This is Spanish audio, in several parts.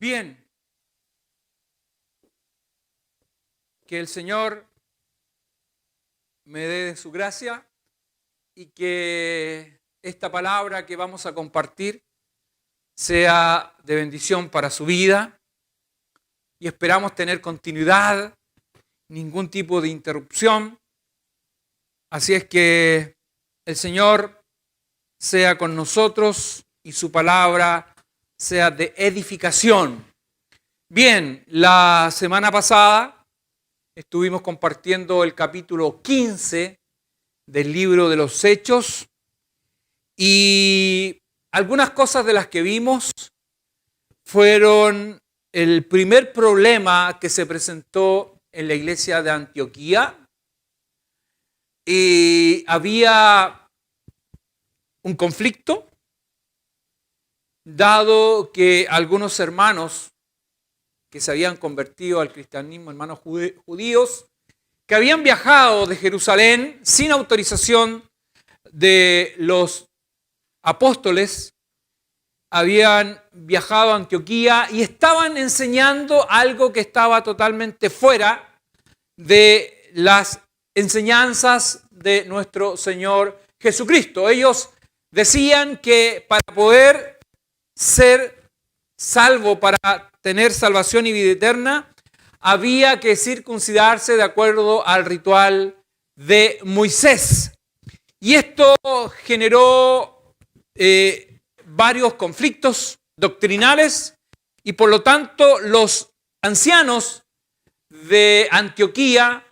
Bien, que el Señor me dé de su gracia y que esta palabra que vamos a compartir sea de bendición para su vida y esperamos tener continuidad, ningún tipo de interrupción. Así es que el Señor sea con nosotros y su palabra sea de edificación. Bien, la semana pasada estuvimos compartiendo el capítulo 15 del libro de los Hechos y algunas cosas de las que vimos fueron el primer problema que se presentó en la iglesia de Antioquía. Y había un conflicto, dado que algunos hermanos que se habían convertido al cristianismo, hermanos judíos, que habían viajado de Jerusalén sin autorización de los apóstoles, habían viajado a Antioquía y estaban enseñando algo que estaba totalmente fuera de las enseñanzas de nuestro Señor Jesucristo. Ellos decían que para poder ser salvo, para tener salvación y vida eterna, había que circuncidarse de acuerdo al ritual de Moisés. Y esto generó varios conflictos doctrinales y por lo tanto los ancianos de Antioquía,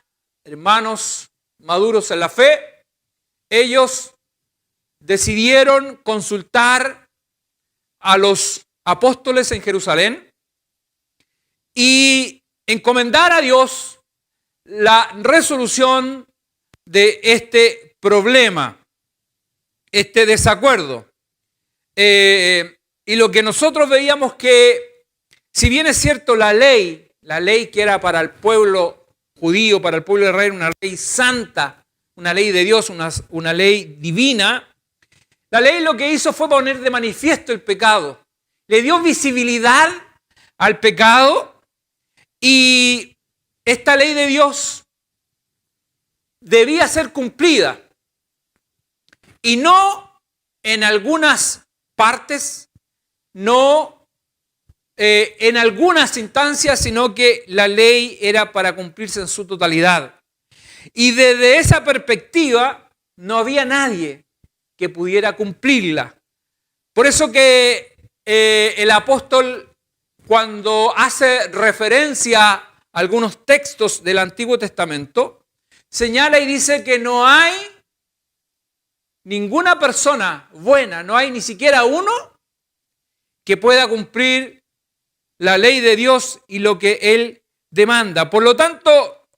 hermanos maduros en la fe, ellos decidieron consultar a los apóstoles en Jerusalén y encomendar a Dios la resolución de este problema, este desacuerdo. Y lo que nosotros veíamos que, si bien es cierto la ley que era para el pueblo judío, para el pueblo de Israel, una ley santa, una ley de Dios, una ley divina, la ley lo que hizo fue poner de manifiesto el pecado. Le dio visibilidad al pecado y esta ley de Dios debía ser cumplida. Y no en algunas partes, no en algunas instancias, sino que la ley era para cumplirse en su totalidad. Y desde esa perspectiva no había nadie que pudiera cumplirla. Por eso que el apóstol, cuando hace referencia a algunos textos del Antiguo Testamento, señala y dice que no hay ninguna persona buena, no hay ni siquiera uno que pueda cumplir la ley de Dios y lo que Él demanda. Por lo tanto,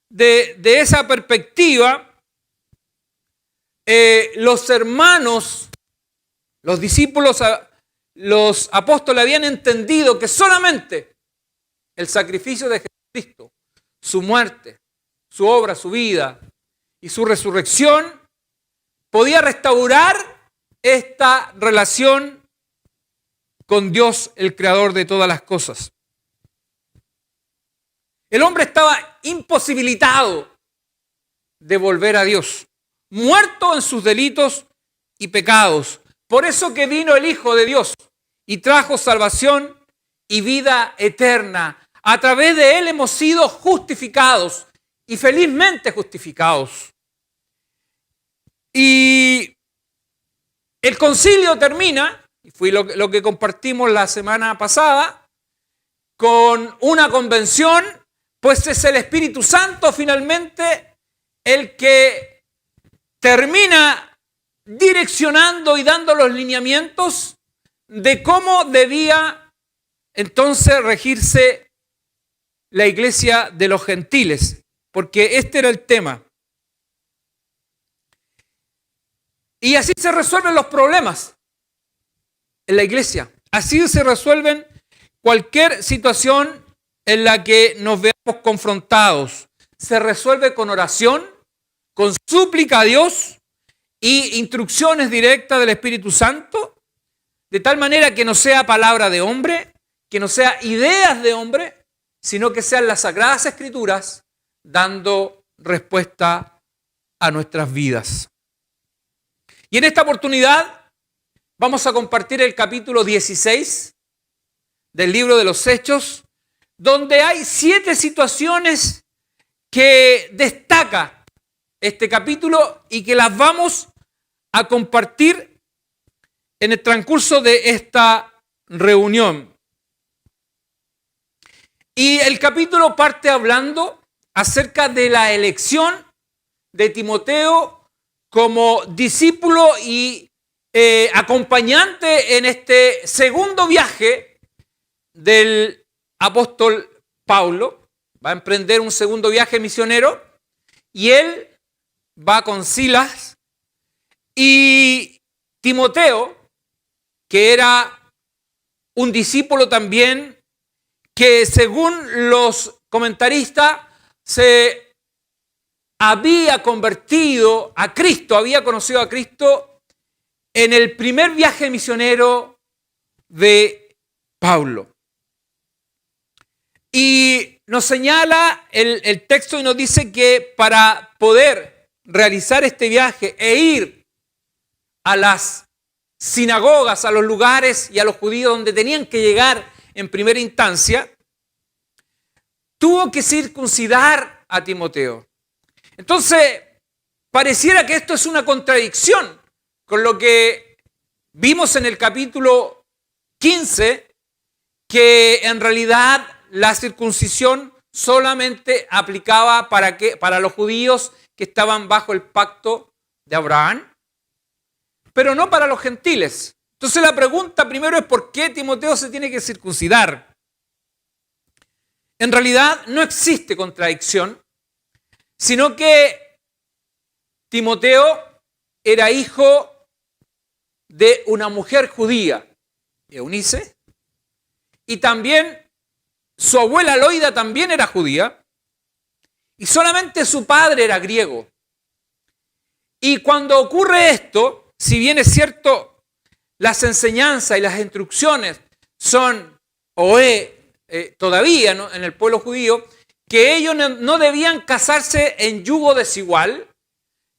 de esa perspectiva, los hermanos, los discípulos, los apóstoles habían entendido que solamente el sacrificio de Jesucristo, su muerte, su obra, su vida y su resurrección podía restaurar esta relación con Dios, el creador de todas las cosas. El hombre estaba imposibilitado de volver a Dios, muerto en sus delitos y pecados. Por eso que vino el Hijo de Dios y trajo salvación y vida eterna. A través de Él hemos sido justificados y felizmente justificados. Y el concilio termina, y fue lo que compartimos la semana pasada, con una convención, pues es el Espíritu Santo finalmente el que termina direccionando y dando los lineamientos de cómo debía entonces regirse la iglesia de los gentiles, porque este era el tema. Y así se resuelven los problemas en la iglesia. Así se resuelven cualquier situación en la que nos veamos confrontados. Se resuelve con oración, con súplica a Dios y instrucciones directas del Espíritu Santo, de tal manera que no sea palabra de hombre, que no sea ideas de hombre, sino que sean las Sagradas Escrituras dando respuesta a nuestras vidas. Y en esta oportunidad vamos a compartir el capítulo 16 del libro de los Hechos, donde hay 7 situaciones que destaca este capítulo y que las vamos a compartir en el transcurso de esta reunión. Y el capítulo parte hablando acerca de la elección de Timoteo como discípulo y acompañante en este segundo viaje del apóstol Pablo. Va a emprender un segundo viaje misionero y él va con Silas y Timoteo, que era un discípulo también, que según los comentaristas se había convertido a Cristo, había conocido a Cristo en el primer viaje misionero de Pablo. Y nos señala el texto y nos dice que para poder realizar este viaje e ir a las sinagogas, a los lugares y a los judíos donde tenían que llegar en primera instancia, tuvo que circuncidar a Timoteo. Entonces, pareciera que esto es una contradicción con lo que vimos en el capítulo 15, que en realidad la circuncisión solamente aplicaba para los judíos que estaban bajo el pacto de Abraham, pero no para los gentiles. Entonces la pregunta primero es ¿por qué Timoteo se tiene que circuncidar? En realidad no existe contradicción, sino que Timoteo era hijo de una mujer judía, Eunice, y también su abuela Loida también era judía, y solamente su padre era griego. Y cuando ocurre esto, si bien es cierto, las enseñanzas y las instrucciones son todavía, ¿no?, en el pueblo judío, que ellos no debían casarse en yugo desigual,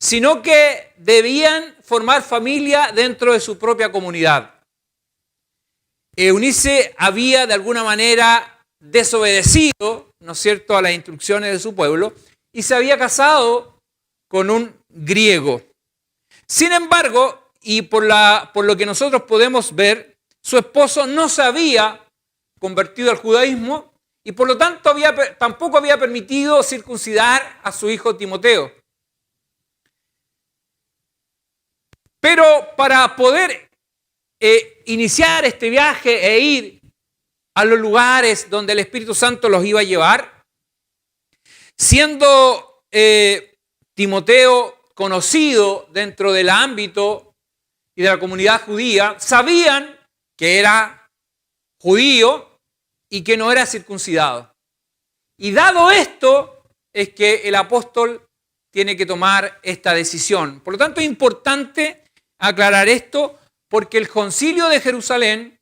sino que debían formar familia dentro de su propia comunidad. Eunice había de alguna manera desobedecido, ¿no es cierto?, a las instrucciones de su pueblo y se había casado con un griego. Sin embargo, y por lo que nosotros podemos ver, su esposo no se había convertido al judaísmo y por lo tanto tampoco había permitido circuncidar a su hijo Timoteo. Pero para poder iniciar este viaje e ir a los lugares donde el Espíritu Santo los iba a llevar, siendo Timoteo conocido dentro del ámbito y de la comunidad judía, sabían que era judío y que no era circuncidado. Y dado esto, es que el apóstol tiene que tomar esta decisión. Por lo tanto, es importante aclarar esto, porque el concilio de Jerusalén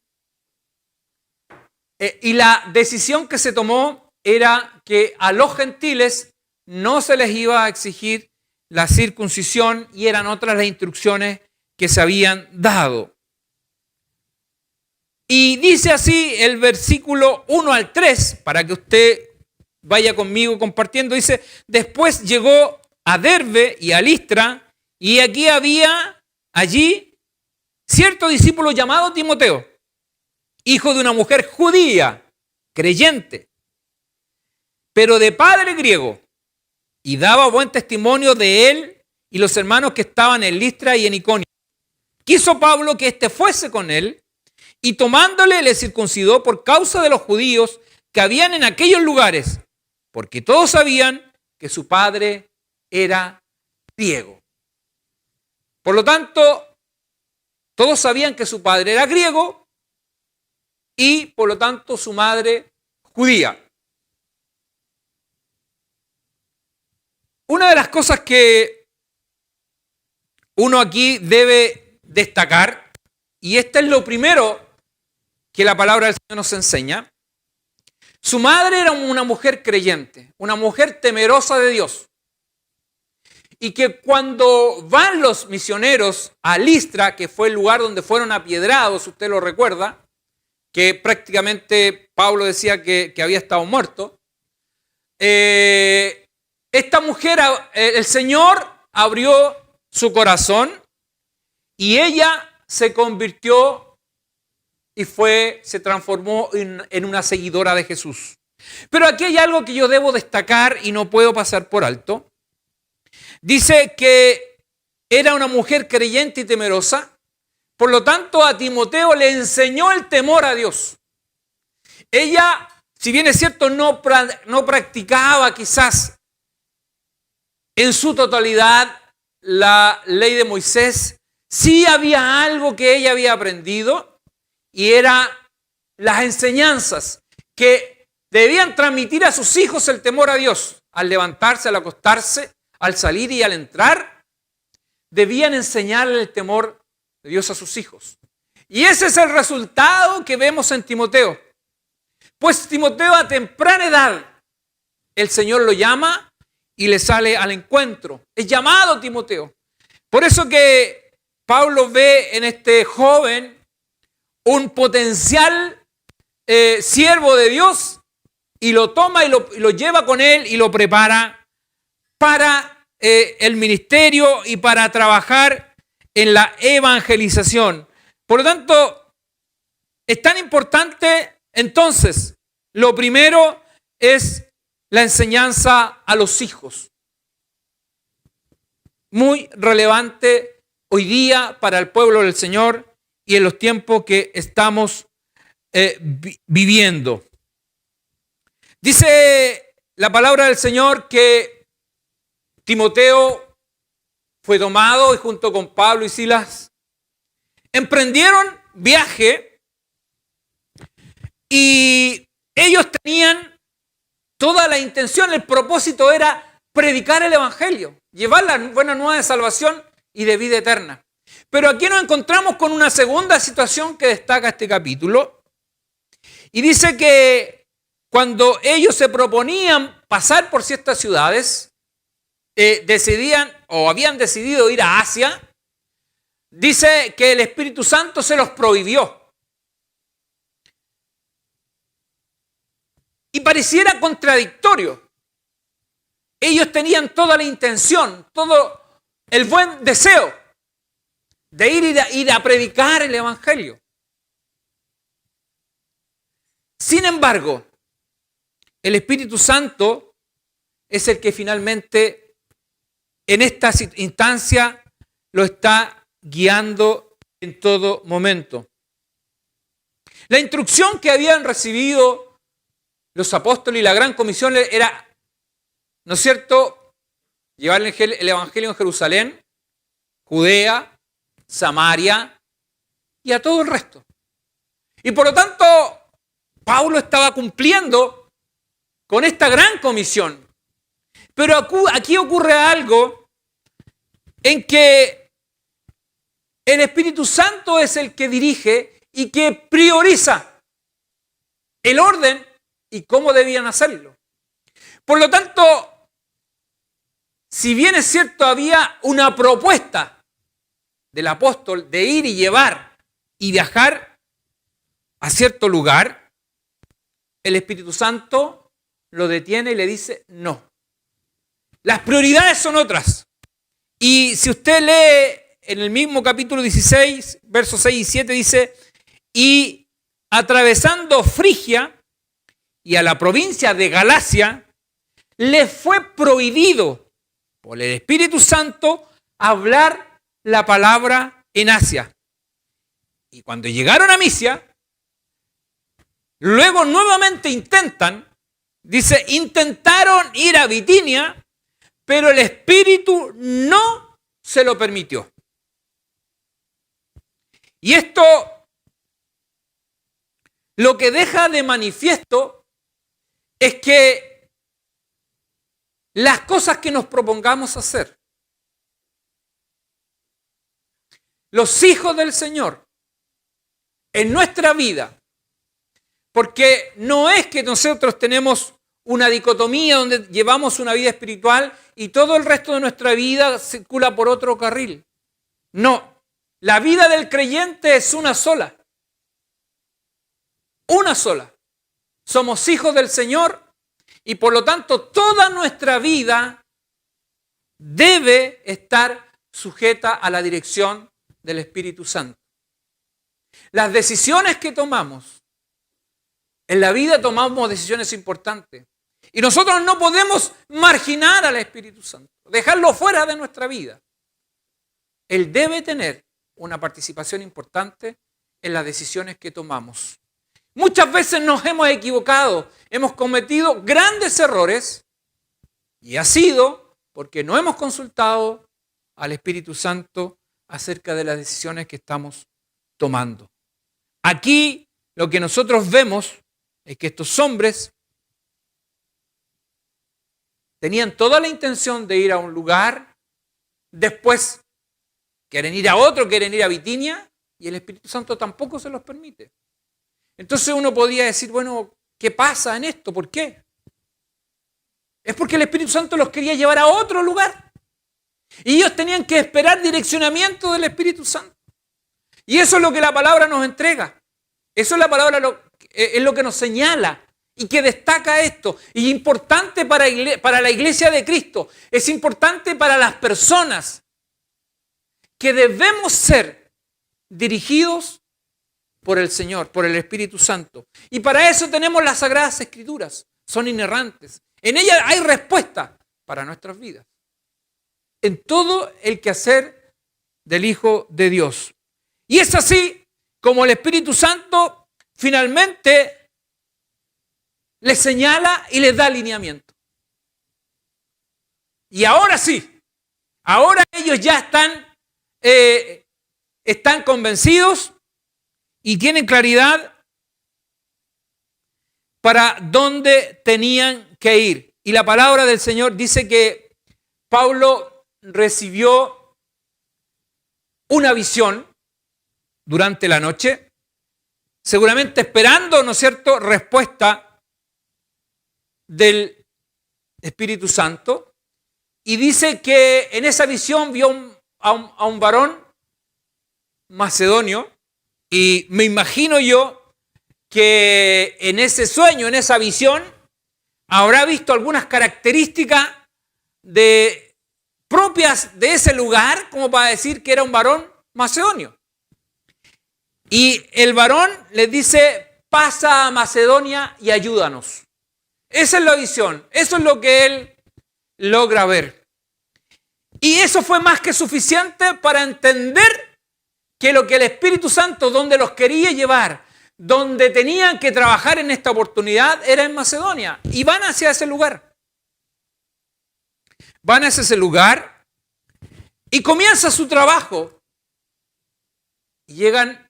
y la decisión que se tomó era que a los gentiles no se les iba a exigir la circuncisión y eran otras las instrucciones que se habían dado. Y dice así el versículo 1 al 3, para que usted vaya conmigo compartiendo, dice: después llegó a Derbe y a Listra, y aquí había allí cierto discípulo llamado Timoteo, hijo de una mujer judía, creyente, pero de padre griego, y daba buen testimonio de él y los hermanos que estaban en Listra y en Iconio. Quiso Pablo que éste fuese con él, y tomándole le circuncidó por causa de los judíos que habían en aquellos lugares, porque todos sabían que su padre era griego. Por lo tanto, todos sabían que su padre era griego y por lo tanto su madre judía. Una de las cosas que uno aquí debe destacar, y este es lo primero que la palabra del Señor nos enseña. Su madre era una mujer creyente, una mujer temerosa de Dios. Y que cuando van los misioneros a Listra, que fue el lugar donde fueron apiedrados, usted lo recuerda, que prácticamente Pablo decía que había estado muerto, esta mujer, el Señor abrió su corazón y ella se convirtió y se transformó en una seguidora de Jesús. Pero aquí hay algo que yo debo destacar y no puedo pasar por alto. Dice que era una mujer creyente y temerosa, por lo tanto a Timoteo le enseñó el temor a Dios. Ella, si bien es cierto, no practicaba quizás en su totalidad la ley de Moisés, sí había algo que ella había aprendido y era las enseñanzas que debían transmitir a sus hijos el temor a Dios. Al levantarse, al acostarse, al salir y al entrar, debían enseñarle el temor de Dios a sus hijos. Y ese es el resultado que vemos en Timoteo. Pues Timoteo a temprana edad, el Señor lo llama y le sale al encuentro. Es llamado Timoteo. Por eso que Pablo ve en este joven un potencial siervo de Dios y lo toma y lo lleva con él y lo prepara para el ministerio y para trabajar en la evangelización. Por lo tanto, es tan importante, entonces, lo primero es la enseñanza a los hijos. Muy relevante hoy día para el pueblo del Señor y en los tiempos que estamos viviendo. Dice la palabra del Señor que Timoteo fue tomado y junto con Pablo y Silas emprendieron viaje y ellos tenían toda la intención, el propósito era predicar el evangelio, llevar la buena nueva de salvación y de vida eterna. Pero aquí nos encontramos con una segunda situación que destaca este capítulo y dice que cuando ellos se proponían pasar por ciertas ciudades, decidían o habían decidido ir a Asia, dice que el Espíritu Santo se los prohibió. Y pareciera contradictorio. Ellos tenían toda la intención, todo el buen deseo de ir a predicar el Evangelio. Sin embargo, el Espíritu Santo es el que finalmente en esta instancia lo está guiando en todo momento. La instrucción que habían recibido los apóstoles y la gran comisión era, ¿no es cierto?, llevar el evangelio en Jerusalén, Judea, Samaria y a todo el resto. Y por lo tanto, Pablo estaba cumpliendo con esta gran comisión. Pero aquí ocurre algo en que el Espíritu Santo es el que dirige y que prioriza el orden y cómo debían hacerlo. Por lo tanto, si bien es cierto, había una propuesta del apóstol de ir y llevar y viajar a cierto lugar, el Espíritu Santo lo detiene y le dice no. Las prioridades son otras. Y si usted lee en el mismo capítulo 16, versos 6 y 7, dice, y atravesando Frigia y a la provincia de Galacia, le fue prohibido por el Espíritu Santo hablar la palabra en Asia. Y cuando llegaron a Misia, luego nuevamente intentaron ir a Bitinia, pero el Espíritu no se lo permitió. Y esto lo que deja de manifiesto es que las cosas que nos propongamos hacer, los hijos del Señor, en nuestra vida, Porque no es que nosotros tenemos una dicotomía donde llevamos una vida espiritual y todo el resto de nuestra vida circula por otro carril. No, la vida del creyente es una sola. Una sola. Somos hijos del Señor y por lo tanto toda nuestra vida debe estar sujeta a la dirección del Espíritu Santo. Las decisiones que tomamos, en la vida tomamos decisiones importantes. Y nosotros no podemos marginar al Espíritu Santo, dejarlo fuera de nuestra vida. Él debe tener una participación importante en las decisiones que tomamos. Muchas veces nos hemos equivocado, hemos cometido grandes errores y ha sido porque no hemos consultado al Espíritu Santo acerca de las decisiones que estamos tomando. Aquí lo que nosotros vemos es que estos hombres tenían toda la intención de ir a un lugar, después quieren ir a otro, quieren ir a Bitinia, y el Espíritu Santo tampoco se los permite. Entonces uno podía decir, bueno, ¿qué pasa en esto? ¿Por qué? Es porque el Espíritu Santo los quería llevar a otro lugar. Y ellos tenían que esperar direccionamiento del Espíritu Santo. Y eso es lo que la palabra nos entrega. Eso es la palabra, es lo que nos señala y que destaca esto. Y es importante para la iglesia de Cristo. Es importante para las personas que debemos ser dirigidos por el Señor, por el Espíritu Santo. Y para eso tenemos las Sagradas Escrituras. Son inerrantes. En ellas hay respuesta para nuestras vidas. En todo el quehacer del Hijo de Dios. Y es así como el Espíritu Santo finalmente les señala y les da alineamiento. Y ahora sí, ahora ellos ya están convencidos y tienen claridad para dónde tenían que ir. Y la palabra del Señor dice que Pablo recibió una visión durante la noche, seguramente esperando, ¿no es cierto?, respuesta del Espíritu Santo. Y dice que en esa visión vio a un varón macedonio, y me imagino yo que en ese sueño, en esa visión, habrá visto algunas características propias de ese lugar, como para decir que era un varón macedonio. Y el varón les dice, pasa a Macedonia y ayúdanos. Esa es la visión, eso es lo que él logra ver. Y eso fue más que suficiente para entender que lo que el Espíritu Santo, donde los quería llevar, donde tenían que trabajar en esta oportunidad, era en Macedonia. Y van hacia ese lugar. Van hacia ese lugar y comienza su trabajo. Y llegan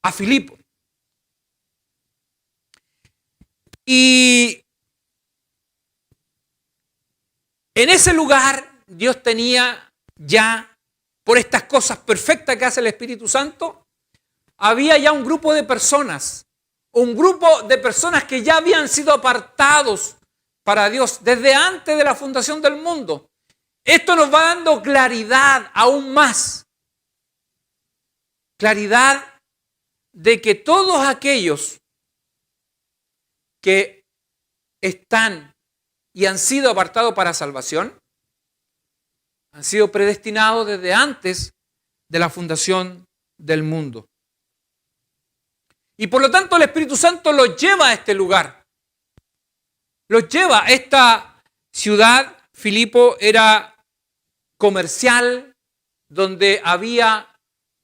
a Filipo. Y en ese lugar Dios tenía ya, por estas cosas perfectas que hace el Espíritu Santo, había ya un grupo de personas que ya habían sido apartados para Dios desde antes de la fundación del mundo. Esto nos va dando claridad aún más. Claridad de que todos aquellos que están y han sido apartados para salvación, han sido predestinados desde antes de la fundación del mundo. Y por lo tanto el Espíritu Santo los lleva a este lugar. Los lleva a esta ciudad. Filipo era comercial, donde había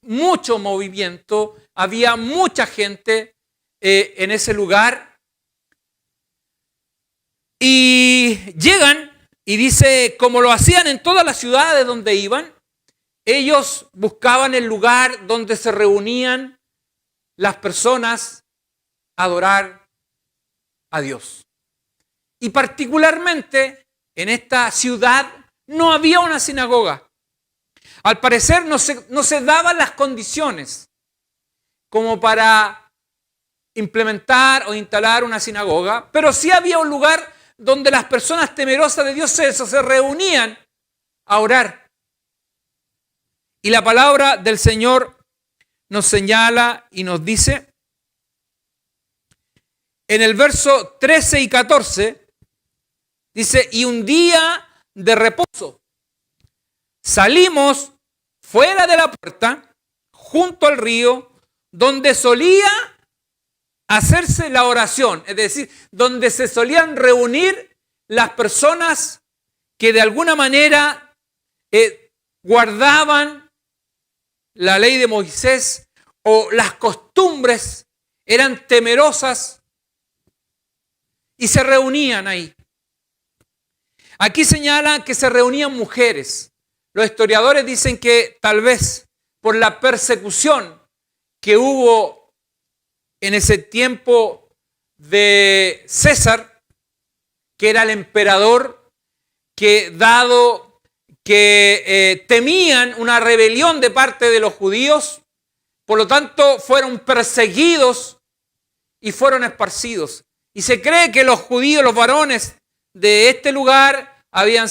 mucho movimiento, había mucha gente en ese lugar. Y llegan y dice, como lo hacían en todas las ciudades donde iban, ellos buscaban el lugar donde se reunían las personas a adorar a Dios. Y particularmente en esta ciudad no había una sinagoga. Al parecer no se daban las condiciones como para implementar o instalar una sinagoga, pero sí había un lugar donde las personas temerosas de Dios se reunían a orar. Y la palabra del Señor nos señala y nos dice, en el verso 13 y 14, dice, y un día de reposo salimos fuera de la puerta, junto al río, donde solía hacerse la oración, es decir, donde se solían reunir las personas que de alguna manera guardaban la ley de Moisés o las costumbres, eran temerosas y se reunían ahí. Aquí señala que se reunían mujeres. Los historiadores dicen que tal vez por la persecución que hubo en ese tiempo de César, que era el emperador, que dado que temían una rebelión de parte de los judíos, por lo tanto fueron perseguidos y fueron esparcidos. Y se cree que los judíos, los varones de este lugar habían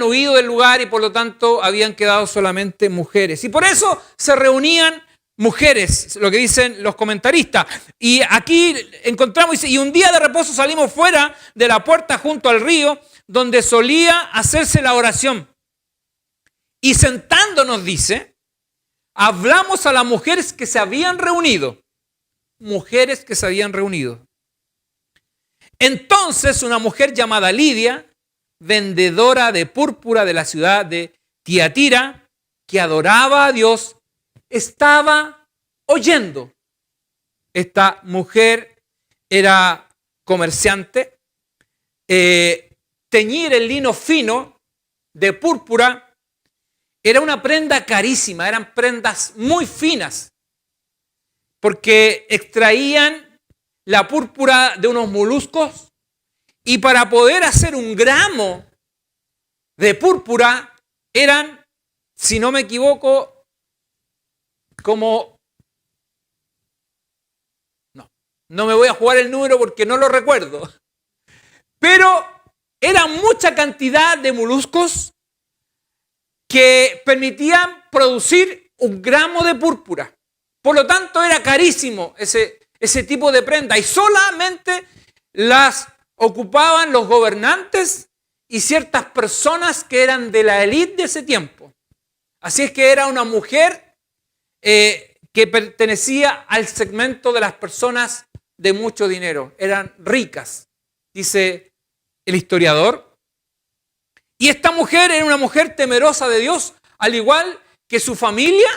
huido del lugar y por lo tanto habían quedado solamente mujeres. Y por eso se reunían mujeres, lo que dicen los comentaristas. Y aquí encontramos, dice, y un día de reposo salimos fuera de la puerta junto al río, donde solía hacerse la oración. Y sentándonos, dice, hablamos a las mujeres que se habían reunido. Mujeres que se habían reunido. Entonces una mujer llamada Lidia, vendedora de púrpura de la ciudad de Tiatira, que adoraba a Dios, estaba oyendo. Esta mujer era comerciante. Teñir el lino fino de púrpura era una prenda carísima, eran prendas muy finas, porque extraían la púrpura de unos moluscos y para poder hacer un gramo de púrpura eran, si no me equivoco, no me voy a jugar el número porque no lo recuerdo, pero era mucha cantidad de moluscos que permitían producir un gramo de púrpura. Por lo tanto, era carísimo ese tipo de prenda y solamente las ocupaban los gobernantes y ciertas personas que eran de la élite de ese tiempo. Así es que era una mujer que pertenecía al segmento de las personas de mucho dinero. Eran ricas, dice el historiador. Y esta mujer era una mujer temerosa de Dios, al igual que su familia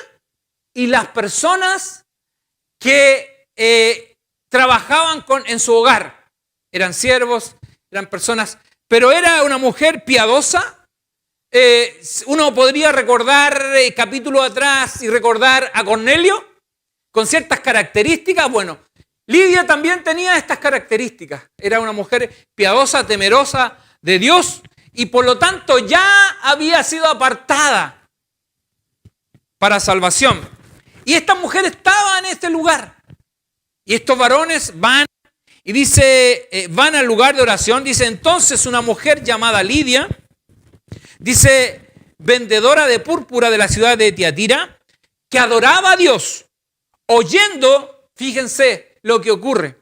y las personas que trabajaban en su hogar. Eran siervos, eran personas, pero era una mujer piadosa. Uno podría recordar capítulos atrás y recordar a Cornelio con ciertas características. Bueno, Lidia también tenía estas características. Era una mujer piadosa, temerosa de Dios y por lo tanto ya había sido apartada para salvación. Y esta mujer estaba en este lugar. Y estos varones van y dice, van al lugar de oración. Dice, entonces una mujer llamada Lidia, dice, vendedora de púrpura de la ciudad de Tiatira, que adoraba a Dios, oyendo, fíjense lo que ocurre.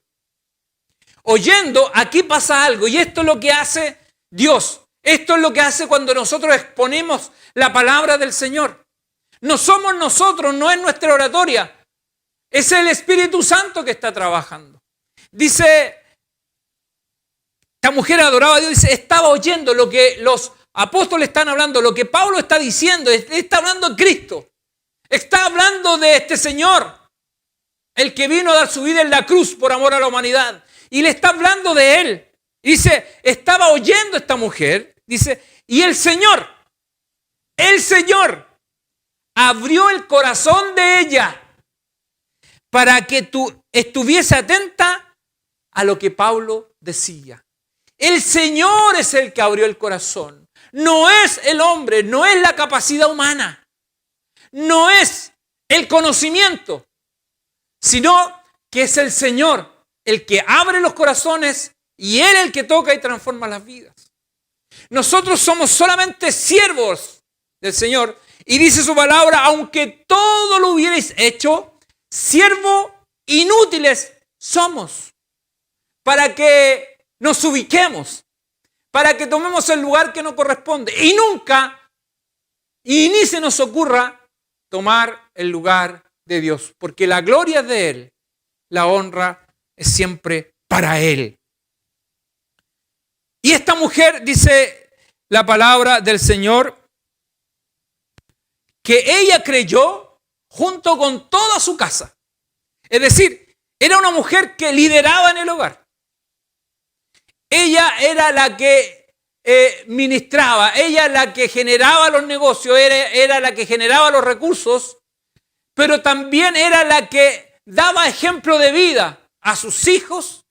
Oyendo, aquí pasa algo y esto es lo que hace Dios. Esto es lo que hace cuando nosotros exponemos la palabra del Señor. No somos nosotros, no es nuestra oratoria. Es el Espíritu Santo que está trabajando. Dice, esta mujer adoraba a Dios, dice, estaba oyendo lo que los apóstoles están hablando, lo que Pablo está diciendo, está hablando de Cristo. Está hablando de este Señor, el que vino a dar su vida en la cruz por amor a la humanidad. Y le está hablando de Él. Y dice, estaba oyendo esta mujer, dice, y el Señor abrió el corazón de ella para que tú estuviese atenta a lo que Pablo decía. El Señor es el que abrió el corazón. No es el hombre, no es la capacidad humana, no es el conocimiento, sino que es el Señor, el que abre los corazones y Él el que toca y transforma las vidas. Nosotros somos solamente siervos del Señor y dice su palabra, aunque todo lo hubierais hecho, siervos inútiles somos, para que nos ubiquemos, para que tomemos el lugar que nos corresponde y nunca, y ni se nos ocurra tomar el lugar de Dios, porque la gloria es de Él, la honra es siempre para Él. Y esta mujer, dice la palabra del Señor, que ella creyó junto con toda su casa. Es decir, era una mujer que lideraba en el hogar. Ella era la que ministraba, ella la que generaba los negocios, era la que generaba los recursos, pero también era la que daba ejemplo de vida a sus hijos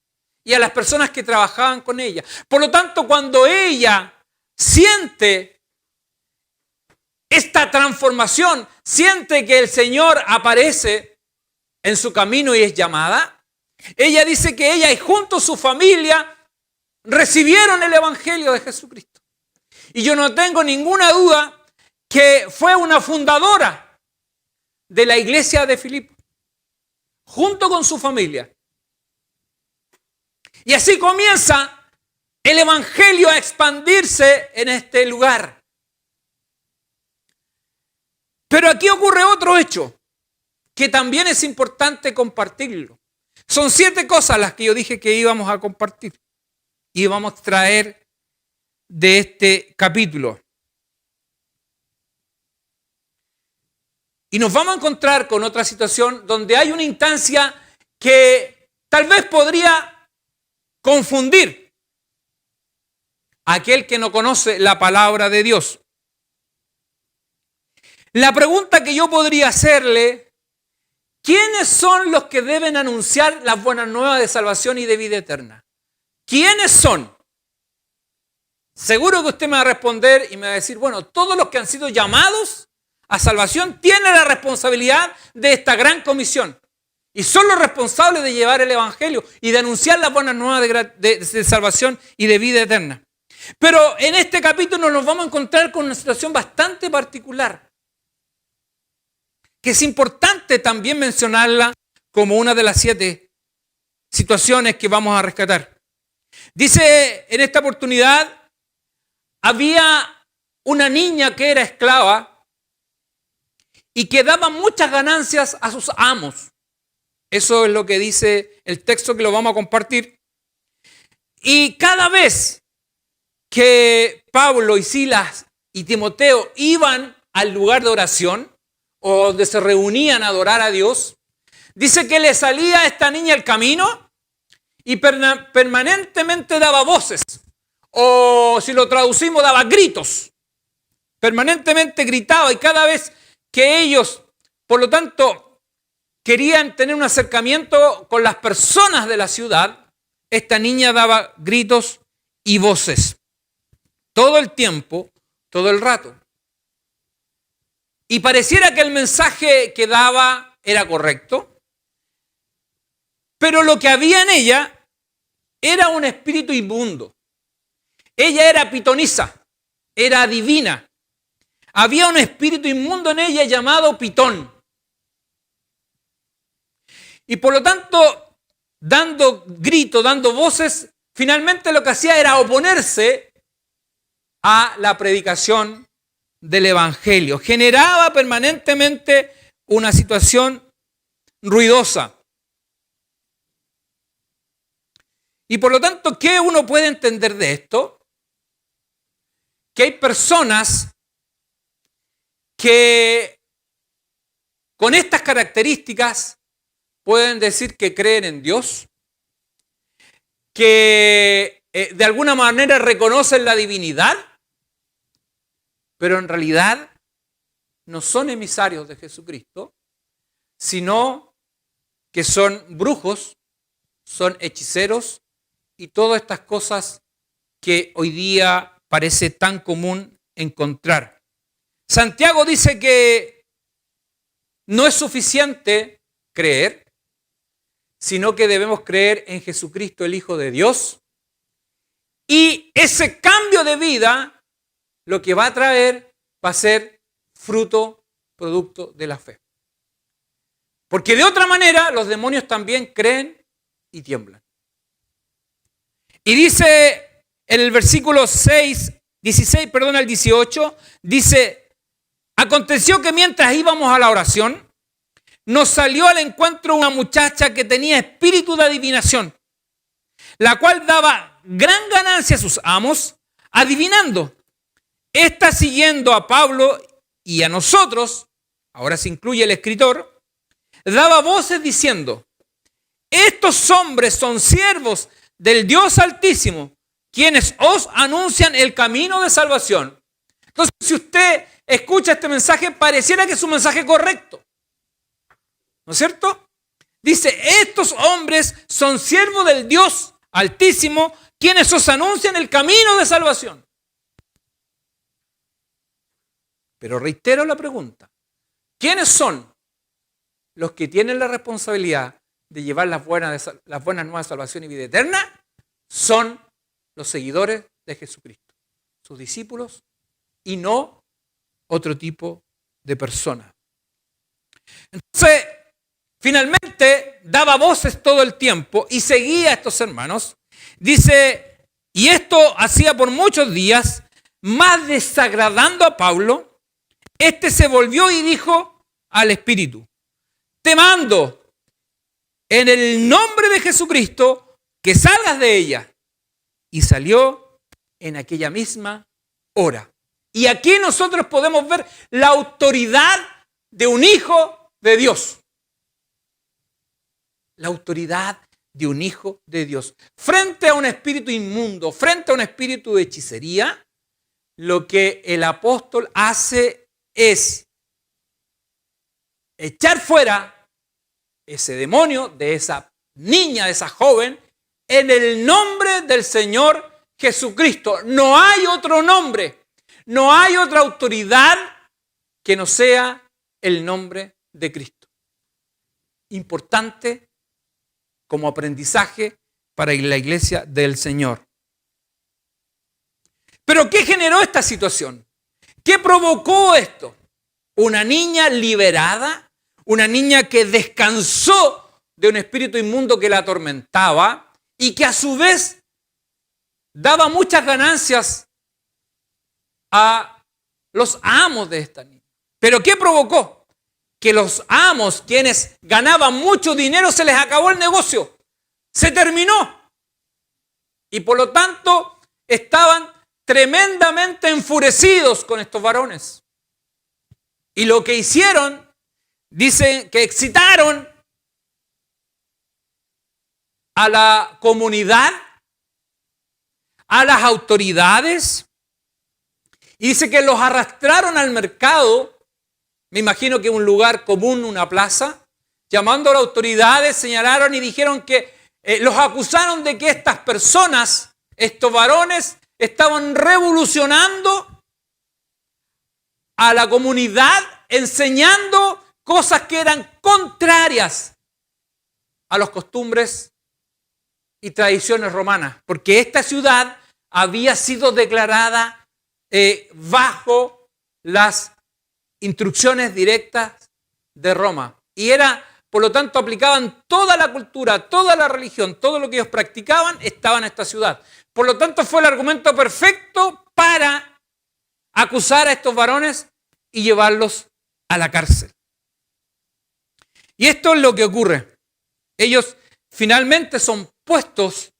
y a las personas que trabajaban con ella. Por lo tanto, cuando ella siente esta transformación, siente que el Señor aparece en su camino y es llamada, ella dice que ella y junto a su familia recibieron el Evangelio de Jesucristo. Y yo no tengo ninguna duda que fue una fundadora de la iglesia de Filipo, junto con su familia. Y así comienza el Evangelio a expandirse en este lugar. Pero aquí ocurre otro hecho que también es importante compartirlo. Son 7 cosas las que yo dije que íbamos a compartir y vamos a traer de este capítulo. Y nos vamos a encontrar con otra situación donde hay una instancia que tal vez podría confundir a aquel que no conoce la palabra de Dios. La pregunta que yo podría hacerle, ¿quiénes son los que deben anunciar las buenas nuevas de salvación y de vida eterna? ¿Quiénes son? Seguro que usted me va a responder y me va a decir, bueno, todos los que han sido llamados a salvación tienen la responsabilidad de esta gran comisión. Y son los responsables de llevar el Evangelio y de anunciar las buenas nuevas de salvación y de vida eterna. Pero en este capítulo nos vamos a encontrar con una situación bastante particular, que es importante también mencionarla como una de las 7 situaciones que vamos a rescatar. Dice, en esta oportunidad, había una niña que era esclava y que daba muchas ganancias a sus amos. Eso es lo que dice el texto que lo vamos a compartir. Y cada vez que Pablo y Silas y Timoteo iban al lugar de oración, o donde se reunían a adorar a Dios, dice que le salía a esta niña el camino y permanentemente daba voces, o si lo traducimos, daba gritos. Permanentemente gritaba y cada vez que ellos, por lo tanto, querían tener un acercamiento con las personas de la ciudad, esta niña daba gritos y voces. Todo el tiempo, todo el rato. Y pareciera que el mensaje que daba era correcto, pero lo que había en ella era un espíritu inmundo. Ella era pitonisa, era adivina. Había un espíritu inmundo en ella llamado Pitón. Y por lo tanto, dando gritos, dando voces, finalmente lo que hacía era oponerse a la predicación del Evangelio. Generaba permanentemente una situación ruidosa. Y por lo tanto, ¿qué uno puede entender de esto? Que hay personas que con estas características pueden decir que creen en Dios, que de alguna manera reconocen la divinidad, pero en realidad no son emisarios de Jesucristo, sino que son brujos, son hechiceros y todas estas cosas que hoy día parece tan común encontrar. Santiago dice que no es suficiente creer, sino que debemos creer en Jesucristo, el Hijo de Dios. Y ese cambio de vida, lo que va a traer, va a ser fruto, producto de la fe. Porque de otra manera, los demonios también creen y tiemblan. Y dice en el versículo 16 al 18, dice: aconteció que mientras íbamos a la oración, nos salió al encuentro una muchacha que tenía espíritu de adivinación, la cual daba gran ganancia a sus amos, adivinando. Esta, siguiendo a Pablo y a nosotros, ahora se incluye el escritor, daba voces diciendo: estos hombres son siervos del Dios Altísimo, quienes os anuncian el camino de salvación. Entonces, si usted escucha este mensaje, pareciera que es un mensaje correcto, ¿no es cierto? Dice: estos hombres son siervos del Dios Altísimo, quienes os anuncian el camino de salvación. Pero reitero la pregunta: ¿quiénes son los que tienen la responsabilidad de llevar las buenas nuevas de salvación y vida eterna? Son los seguidores de Jesucristo, sus discípulos, y no otro tipo de personas. Entonces, finalmente daba voces todo el tiempo y seguía a estos hermanos. Dice: y esto hacía por muchos días, más desagradando a Pablo. Este se volvió y dijo al Espíritu: te mando en el nombre de Jesucristo que salgas de ella. Y salió en aquella misma hora. Y aquí nosotros podemos ver la autoridad de un hijo de Dios. La autoridad de un hijo de Dios. Frente a un espíritu inmundo, frente a un espíritu de hechicería, lo que el apóstol hace es echar fuera ese demonio de esa niña, de esa joven, en el nombre del Señor Jesucristo. No hay otro nombre, no hay otra autoridad que no sea el nombre de Cristo. Importante como aprendizaje para la iglesia del Señor. ¿Pero qué generó esta situación? ¿Qué provocó esto? Una niña liberada, una niña que descansó de un espíritu inmundo que la atormentaba y que a su vez daba muchas ganancias a los amos de esta niña. ¿Pero qué provocó? Que los amos, quienes ganaban mucho dinero, se les acabó el negocio. Se terminó. Y por lo tanto estaban tremendamente enfurecidos con estos varones. Y lo que hicieron, dicen que excitaron a la comunidad, a las autoridades, y dice que los arrastraron al mercado, me imagino que un lugar común, una plaza, llamando a las autoridades, señalaron y dijeron que los acusaron de que estas personas, estos varones, estaban revolucionando a la comunidad, enseñando cosas que eran contrarias a las costumbres y tradiciones romanas, porque esta ciudad había sido declarada bajo las instrucciones directas de Roma. Y era, por lo tanto, aplicaban toda la cultura, toda la religión, todo lo que ellos practicaban estaba en esta ciudad. Por lo tanto, fue el argumento perfecto para acusar a estos varones y llevarlos a la cárcel. Y esto es lo que ocurre. Ellos finalmente son puestos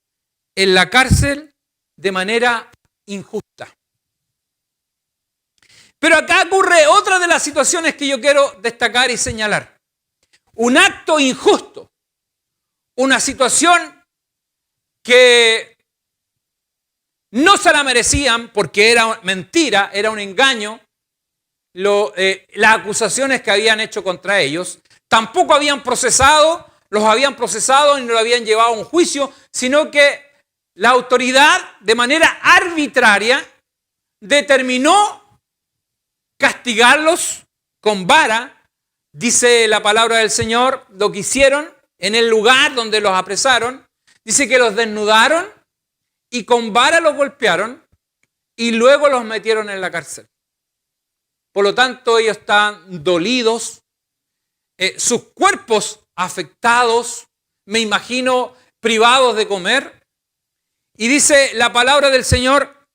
en la cárcel de manera injusta. Pero acá ocurre otra de las situaciones que yo quiero destacar y señalar. Un acto injusto, una situación que no se la merecían porque era mentira, era un engaño, las acusaciones que habían hecho contra ellos. Tampoco habían procesado, los habían procesado y no lo habían llevado a un juicio, sino que la autoridad de manera arbitraria determinó castigarlos con vara. Dice la palabra del Señor, lo que hicieron en el lugar donde los apresaron, dice que los desnudaron y con vara los golpearon y luego los metieron en la cárcel. Por lo tanto, ellos estaban dolidos, sus cuerpos afectados, me imagino privados de comer. Y dice la palabra del Señor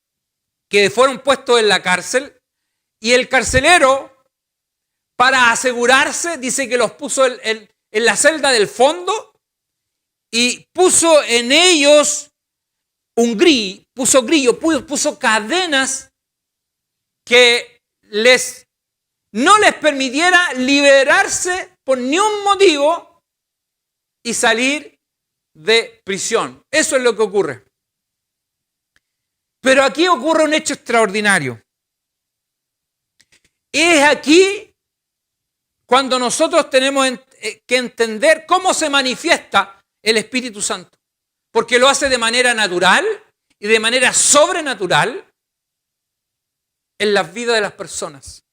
que fueron puestos en la cárcel y el carcelero, para asegurarse, dice que los puso en la celda del fondo y puso en ellos puso cadenas que no les permitiera liberarse por ni un motivo y salir de prisión. Eso es lo que ocurre. Pero aquí ocurre un hecho extraordinario. Es aquí cuando nosotros tenemos que entender cómo se manifiesta el Espíritu Santo. Porque lo hace de manera natural y de manera sobrenatural en las vidas de las personas.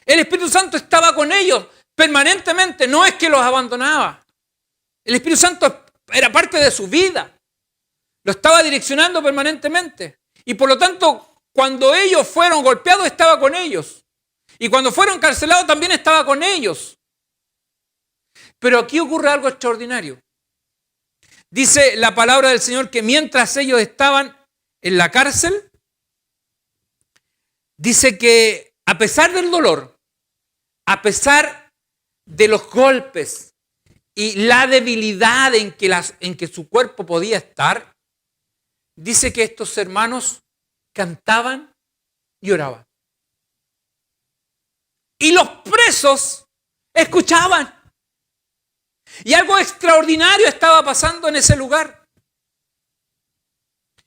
El Espíritu Santo estaba con ellos permanentemente, no es que los abandonaba. El Espíritu Santo era parte de su vida. Lo estaba direccionando permanentemente. Y por lo tanto, cuando ellos fueron golpeados, estaba con ellos. Y cuando fueron encarcelados, también estaba con ellos. Pero aquí ocurre algo extraordinario. Dice la palabra del Señor que mientras ellos estaban en la cárcel, dice que a pesar del dolor, a pesar de los golpes y la debilidad en que su cuerpo podía estar, dice que estos hermanos cantaban y oraban. Y los presos escuchaban. Y algo extraordinario estaba pasando en ese lugar.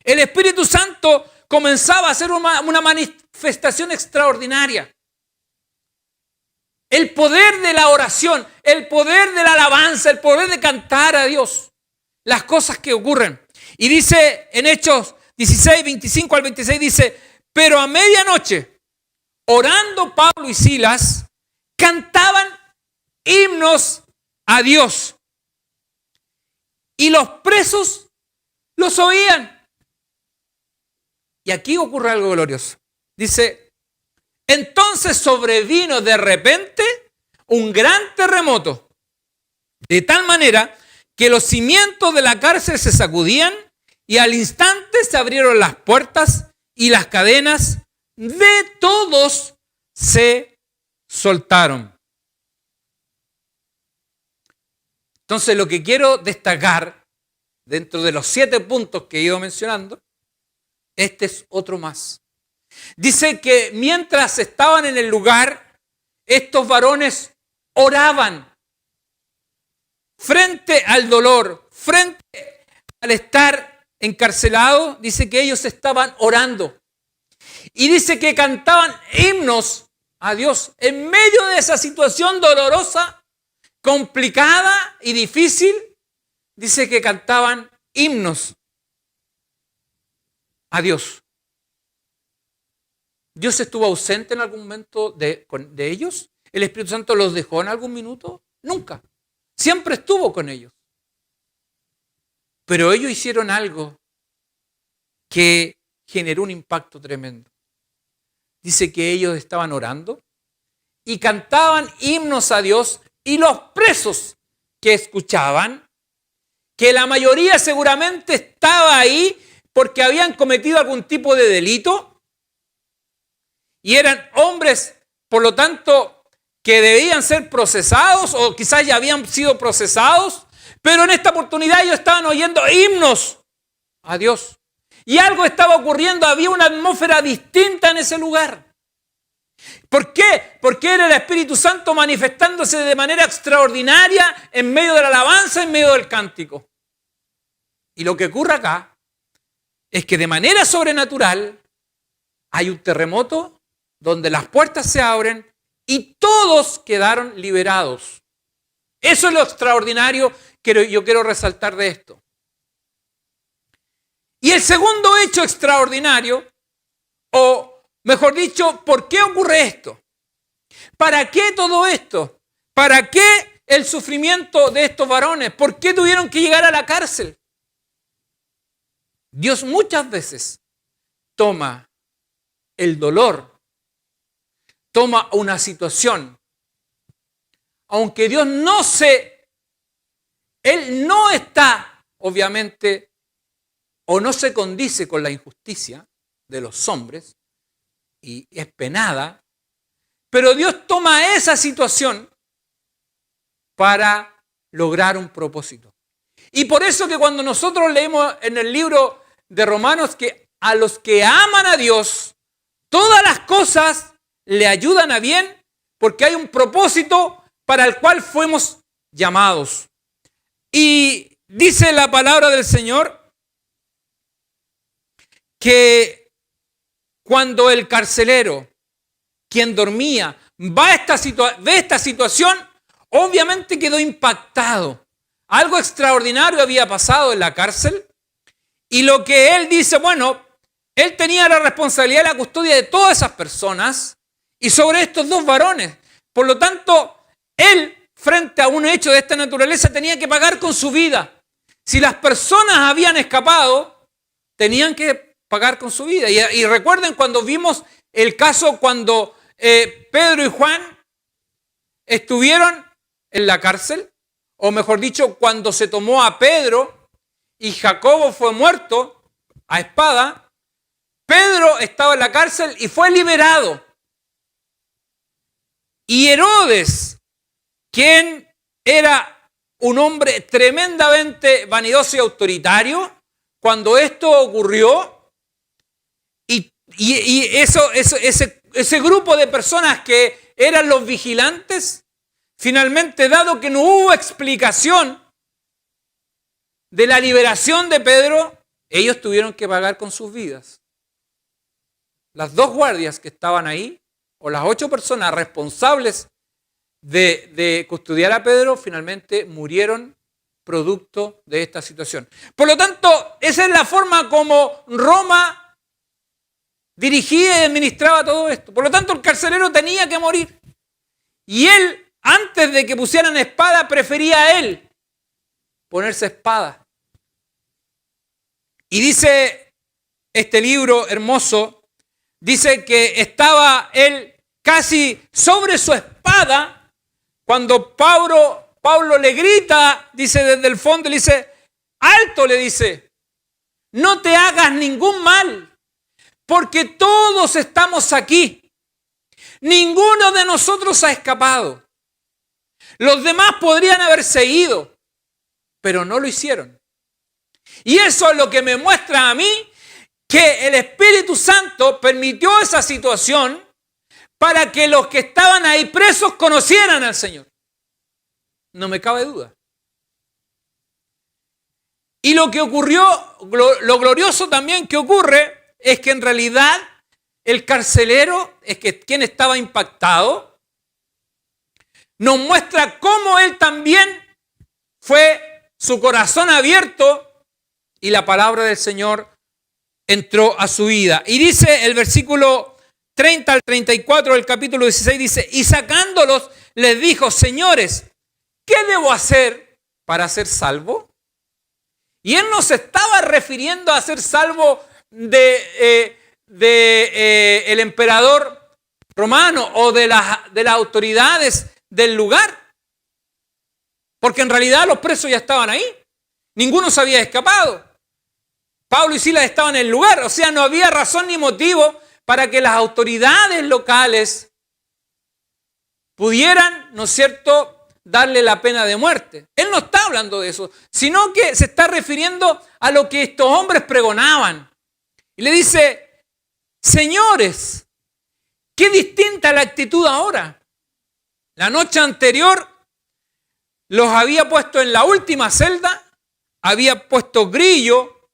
El Espíritu Santo comenzaba a hacer una manifestación extraordinaria. El poder de la oración, el poder de la alabanza, el poder de cantar a Dios. Las cosas que ocurren. Y dice en Hechos 16, 25 al 26, dice, pero a medianoche, orando Pablo y Silas, cantaban himnos a Dios. Y los presos los oían. Y aquí ocurre algo glorioso. Dice, entonces sobrevino de repente un gran terremoto, de tal manera que los cimientos de la cárcel se sacudían y al instante se abrieron las puertas y las cadenas de todos se soltaron. Entonces, lo que quiero destacar dentro de los 7 puntos que he ido mencionando, este es otro más. Dice que mientras estaban en el lugar, estos varones oraban frente al dolor, frente al estar encarcelados. Dice que ellos estaban orando. Y dice que cantaban himnos a Dios en medio de esa situación dolorosa, complicada y difícil. Dice que cantaban himnos a Dios. ¿Dios estuvo ausente en algún momento de ellos? ¿El Espíritu Santo los dejó en algún minuto? Nunca. Siempre estuvo con ellos. Pero ellos hicieron algo que generó un impacto tremendo. Dice que ellos estaban orando y cantaban himnos a Dios, y los presos que escuchaban, que la mayoría seguramente estaba ahí porque habían cometido algún tipo de delito y eran hombres, por lo tanto, que debían ser procesados o quizás ya habían sido procesados, pero en esta oportunidad ellos estaban oyendo himnos a Dios. Y algo estaba ocurriendo, había una atmósfera distinta en ese lugar. ¿Por qué? Porque era el Espíritu Santo manifestándose de manera extraordinaria en medio de la alabanza, en medio del cántico. Y lo que ocurre acá es que de manera sobrenatural hay un terremoto donde las puertas se abren y todos quedaron liberados. Eso es lo extraordinario que yo quiero resaltar de esto. Y el segundo hecho extraordinario, o mejor dicho, ¿por qué ocurre esto? ¿Para qué todo esto? ¿Para qué el sufrimiento de estos varones? ¿Por qué tuvieron que llegar a la cárcel? Dios muchas veces toma el dolor, toma una situación, aunque Dios Él no está, obviamente, o no se condice con la injusticia de los hombres, y es penada, pero Dios toma esa situación para lograr un propósito. Y por eso que cuando nosotros leemos en el libro de Romanos que a los que aman a Dios, todas las cosas le ayudan a bien, porque hay un propósito para el cual fuimos llamados. Y dice la palabra del Señor que cuando el carcelero, quien dormía, ve esta situación, obviamente quedó impactado. Algo extraordinario había pasado en la cárcel y lo que él dice, bueno, él tenía la responsabilidad de la custodia de todas esas personas y sobre estos dos varones. Por lo tanto, él, frente a un hecho de esta naturaleza, tenía que pagar con su vida. Si las personas habían escapado, tenían que pagar con su vida. Y recuerden cuando vimos el caso cuando Pedro y Juan estuvieron en la cárcel, o mejor dicho, cuando se tomó a Pedro y Jacobo fue muerto a espada, Pedro estaba en la cárcel y fue liberado. Y Herodes, quien era un hombre tremendamente vanidoso y autoritario, cuando esto ocurrió, ese grupo de personas que eran los vigilantes, finalmente, dado que no hubo explicación de la liberación de Pedro, ellos tuvieron que pagar con sus vidas. Las dos guardias que estaban ahí, o las 8 personas responsables de custodiar a Pedro, finalmente murieron producto de esta situación. Por lo tanto, esa es la forma como Roma dirigía y administraba todo esto. Por lo tanto, el carcelero tenía que morir. Y él, antes de que pusieran espada, prefería a él ponerse espada. Y dice este libro hermoso, dice que estaba él casi sobre su espada cuando Pablo le grita, dice desde el fondo, le dice, alto, le dice, no te hagas ningún mal, porque todos estamos aquí. Ninguno de nosotros ha escapado. Los demás podrían haberse ido, pero no lo hicieron. Y eso es lo que me muestra a mí que el Espíritu Santo permitió esa situación para que los que estaban ahí presos conocieran al Señor. No me cabe duda. Y lo que ocurrió, lo glorioso también que ocurre, es que en realidad el carcelero, es que quien estaba impactado, nos muestra cómo él también fue su corazón abierto y la palabra del Señor entró a su vida. Y dice el versículo 30 al 34 del capítulo 16, dice, y sacándolos les dijo, señores, ¿qué debo hacer para ser salvo? Y él no se estaba refiriendo a ser salvo el emperador romano o de las autoridades del lugar. Porque en realidad los presos ya estaban ahí. Ninguno se había escapado. Pablo y Silas estaban en el lugar. O sea, no había razón ni motivo para que las autoridades locales pudieran, ¿no es cierto?, darle la pena de muerte. Él no está hablando de eso, sino que se está refiriendo a lo que estos hombres pregonaban. Y le dice, señores, qué distinta la actitud ahora. La noche anterior los había puesto en la última celda, había puesto grillo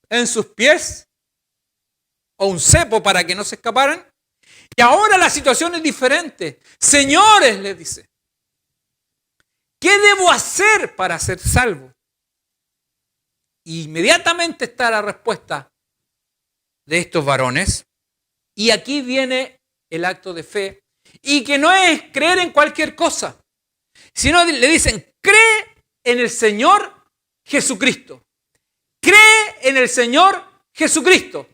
en sus pies o un cepo para que no se escaparan. Y ahora la situación es diferente. Señores, les dice, ¿qué debo hacer para ser salvo? Y inmediatamente está la respuesta de estos varones. Y aquí viene el acto de fe. Y que no es creer en cualquier cosa, sino le dicen, cree en el Señor Jesucristo. Cree en el Señor Jesucristo.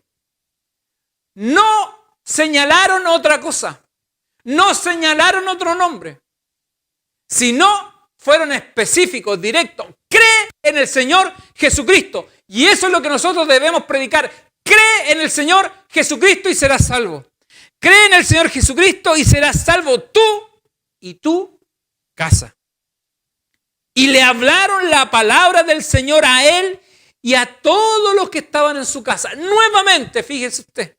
No señalaron otra cosa, no señalaron otro nombre, sino fueron específicos, directos. Cree en el Señor Jesucristo. Y eso es lo que nosotros debemos predicar. Cree en el Señor Jesucristo y serás salvo. Cree en el Señor Jesucristo y serás salvo tú y tu casa. Y le hablaron la palabra del Señor a él y a todos los que estaban en su casa. Nuevamente, fíjese usted,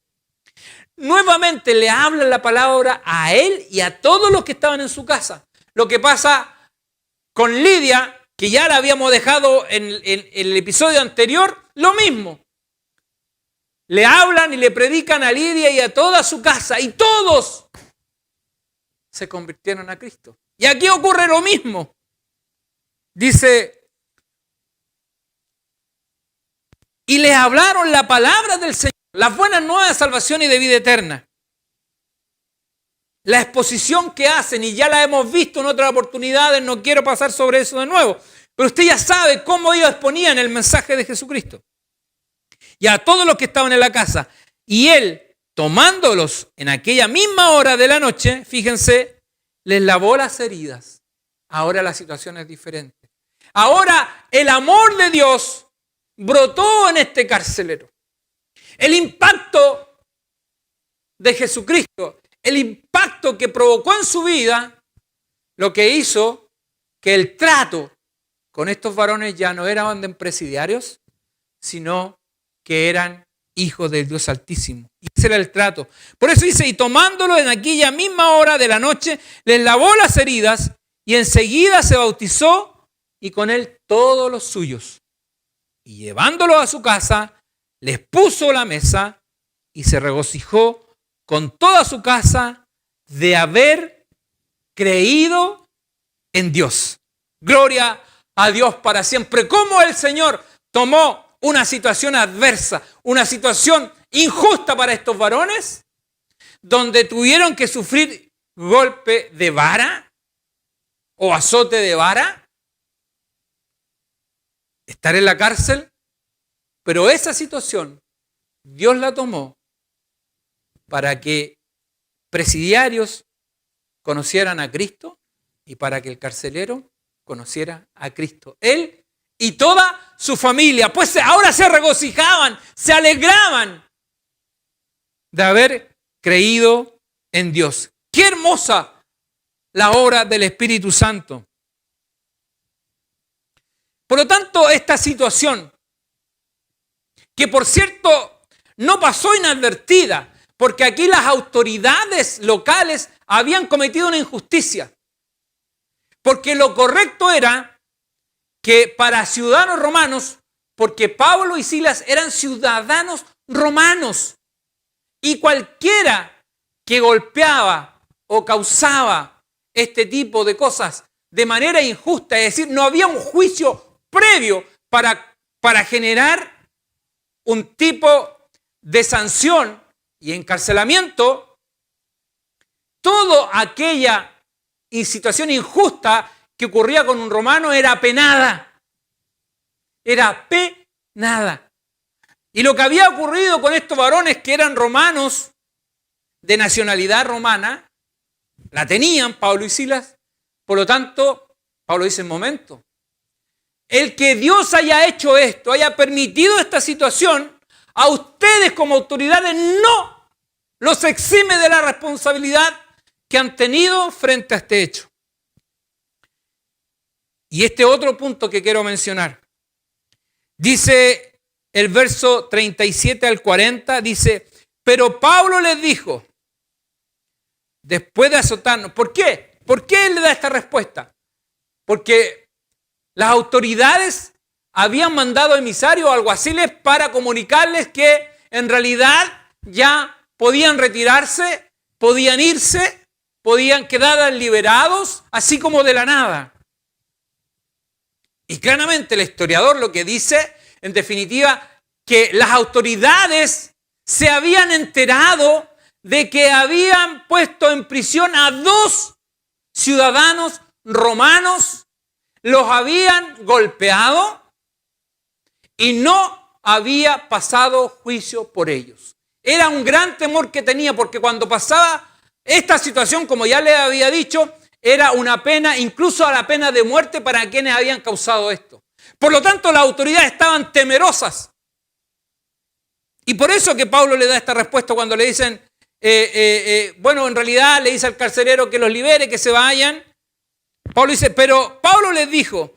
nuevamente le hablan la palabra a él y a todos los que estaban en su casa. Lo que pasa con Lidia, que ya la habíamos dejado en el episodio anterior, lo mismo. Le hablan y le predican a Lidia y a toda su casa y todos se convirtieron a Cristo. Y aquí ocurre lo mismo. Dice, y les hablaron la palabra del Señor, las buenas nuevas de salvación y de vida eterna. La exposición que hacen, y ya la hemos visto en otras oportunidades, no quiero pasar sobre eso de nuevo, pero usted ya sabe cómo ellos exponían el mensaje de Jesucristo. Y a todos los que estaban en la casa. Y él, tomándolos en aquella misma hora de la noche, fíjense, les lavó las heridas. Ahora la situación es diferente. Ahora el amor de Dios brotó en este carcelero. El impacto de Jesucristo, el impacto que provocó en su vida, lo que hizo que el trato con estos varones ya no eran de presidiarios, sino que eran hijos del Dios Altísimo. Y ese era el trato. Por eso dice, y tomándolo en aquella misma hora de la noche, les lavó las heridas y enseguida se bautizó y con él todos los suyos. Y llevándolo a su casa, les puso la mesa y se regocijó con toda su casa de haber creído en Dios. Gloria a Dios para siempre. Cómo el Señor tomó una situación adversa, una situación injusta para estos varones, donde tuvieron que sufrir golpe de vara o azote de vara, estar en la cárcel, pero esa situación Dios la tomó para que presidiarios conocieran a Cristo y para que el carcelero conociera a Cristo. Él y toda su familia, pues ahora se regocijaban, se alegraban de haber creído en Dios. ¡Qué hermosa la obra del Espíritu Santo! Por lo tanto, esta situación, que por cierto no pasó inadvertida, porque aquí las autoridades locales habían cometido una injusticia, porque lo correcto era que para ciudadanos romanos, porque Pablo y Silas eran ciudadanos romanos, y cualquiera que golpeaba o causaba este tipo de cosas de manera injusta, es decir, no había un juicio previo para generar un tipo de sanción y encarcelamiento, toda aquella situación injusta que ocurría con un romano era penada. Era penada. Y lo que había ocurrido con estos varones que eran romanos, de nacionalidad romana, la tenían Pablo y Silas. Por lo tanto, Pablo dice, en momento, el que Dios haya hecho esto, haya permitido esta situación, a ustedes como autoridades no los exime de la responsabilidad que han tenido frente a este hecho. Y este otro punto que quiero mencionar, dice el verso 37 al 40, dice, pero Pablo les dijo, después de azotarnos, ¿por qué? ¿Por qué él le da esta respuesta? Porque las autoridades habían mandado emisarios o alguaciles para comunicarles que en realidad ya podían retirarse, podían irse, podían quedar liberados, así como de la nada. Y claramente el historiador lo que dice, en definitiva, que las autoridades se habían enterado de que habían puesto en prisión a 2 ciudadanos romanos los habían golpeado y no había pasado juicio por ellos. Era un gran temor que tenía, porque cuando pasaba esta situación, como ya le había dicho, era una pena, incluso a la pena de muerte para quienes habían causado esto. Por lo tanto, las autoridades estaban temerosas. Y por eso que Pablo le da esta respuesta cuando le dicen, bueno, en realidad le dice al carcelero que los libere, que se vayan. Pablo dice, pero Pablo les dijo,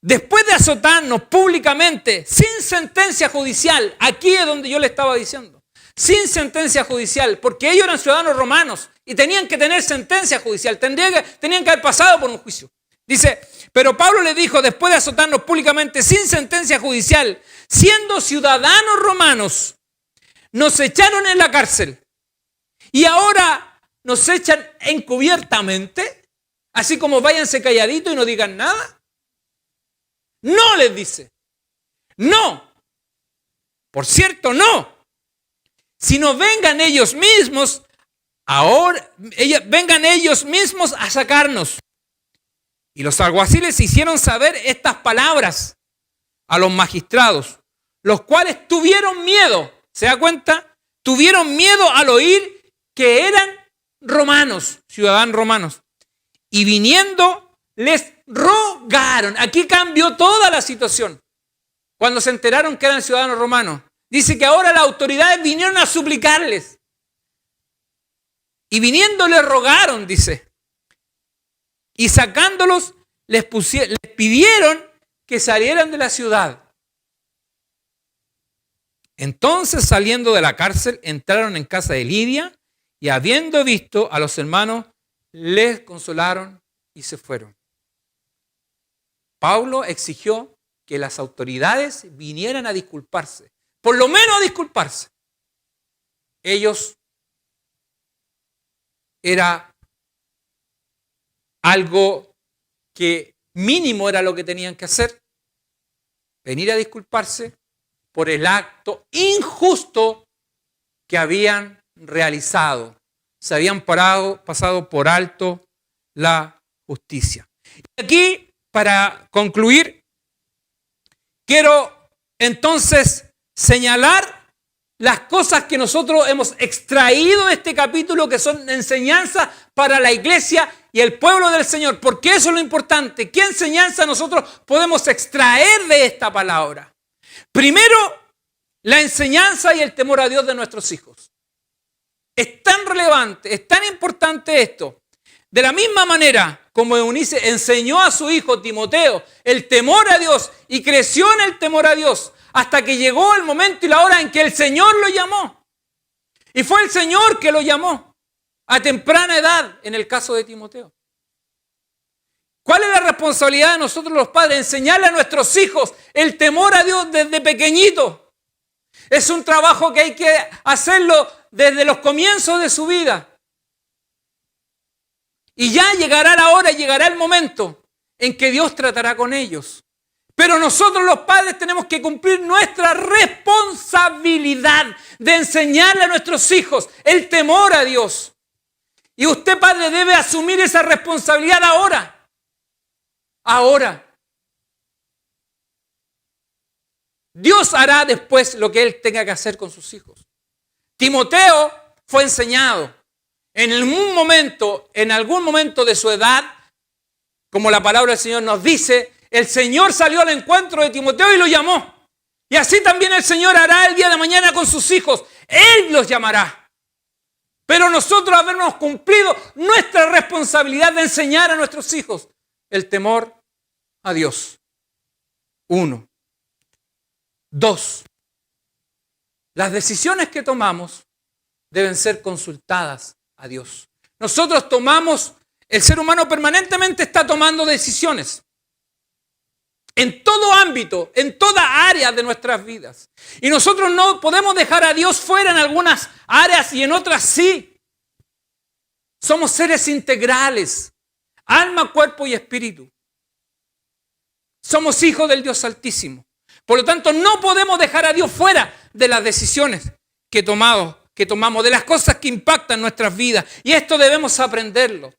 después de azotarnos públicamente, sin sentencia judicial, aquí es donde yo le estaba diciendo, sin sentencia judicial, porque ellos eran ciudadanos romanos y tenían que tener sentencia judicial, tenían que haber pasado por un juicio. Dice, pero Pablo les dijo, después de azotarnos públicamente, sin sentencia judicial, siendo ciudadanos romanos, nos echaron en la cárcel y ahora nos echan encubiertamente, así como váyanse calladitos y no digan nada. No, les dice, no, por cierto, no, sino vengan ellos mismos, vengan ellos mismos a sacarnos. Y los alguaciles hicieron saber estas palabras a los magistrados, los cuales tuvieron miedo, ¿se da cuenta? Tuvieron miedo al oír que eran romanos, ciudadanos romanos. Y viniendo, les rogaron. Aquí cambió toda la situación. Cuando se enteraron que eran ciudadanos romanos. Dice que ahora las autoridades vinieron a suplicarles. Y viniendo les rogaron, dice. Y sacándolos, les pidieron que salieran de la ciudad. Entonces, saliendo de la cárcel, entraron en casa de Lidia y habiendo visto a los hermanos, les consolaron y se fueron. Pablo exigió que las autoridades vinieran a disculparse, por lo menos a disculparse. Ellos era algo que mínimo era lo que tenían que hacer, venir a disculparse por el acto injusto que habían realizado. Se habían pasado por alto la justicia. Y aquí, para concluir, quiero entonces señalar las cosas que nosotros hemos extraído de este capítulo, que son enseñanzas para la iglesia y el pueblo del Señor. Porque eso es lo importante. ¿Qué enseñanza nosotros podemos extraer de esta palabra? Primero, la enseñanza y el temor a Dios de nuestros hijos. Es tan relevante, es tan importante esto. De la misma manera como Eunice enseñó a su hijo Timoteo el temor a Dios y creció en el temor a Dios hasta que llegó el momento y la hora en que el Señor lo llamó. Y fue el Señor que lo llamó a temprana edad en el caso de Timoteo. ¿Cuál es la responsabilidad de nosotros los padres? Enseñarle a nuestros hijos el temor a Dios desde pequeñito. Es un trabajo que hay que hacerlo desde los comienzos de su vida. Y ya llegará la hora, llegará el momento en que Dios tratará con ellos. Pero nosotros los padres tenemos que cumplir nuestra responsabilidad de enseñarle a nuestros hijos el temor a Dios. Y usted, padre, debe asumir esa responsabilidad ahora. Ahora. Dios hará después lo que Él tenga que hacer con sus hijos. Timoteo fue enseñado. En algún momento de su edad, como la palabra del Señor nos dice, el Señor salió al encuentro de Timoteo y lo llamó. Y así también el Señor hará el día de mañana con sus hijos. Él los llamará. Pero nosotros habernos cumplido nuestra responsabilidad de enseñar a nuestros hijos el temor a Dios. 1. 2. Las decisiones que tomamos deben ser consultadas a Dios. Nosotros el ser humano permanentemente está tomando decisiones. En todo ámbito, en toda área de nuestras vidas. Y nosotros no podemos dejar a Dios fuera en algunas áreas y en otras sí. Somos seres integrales, alma, cuerpo y espíritu. Somos hijos del Dios Altísimo. Por lo tanto, no podemos dejar a Dios fuera de las decisiones que tomamos, de las cosas que impactan nuestras vidas. Y esto debemos aprenderlo.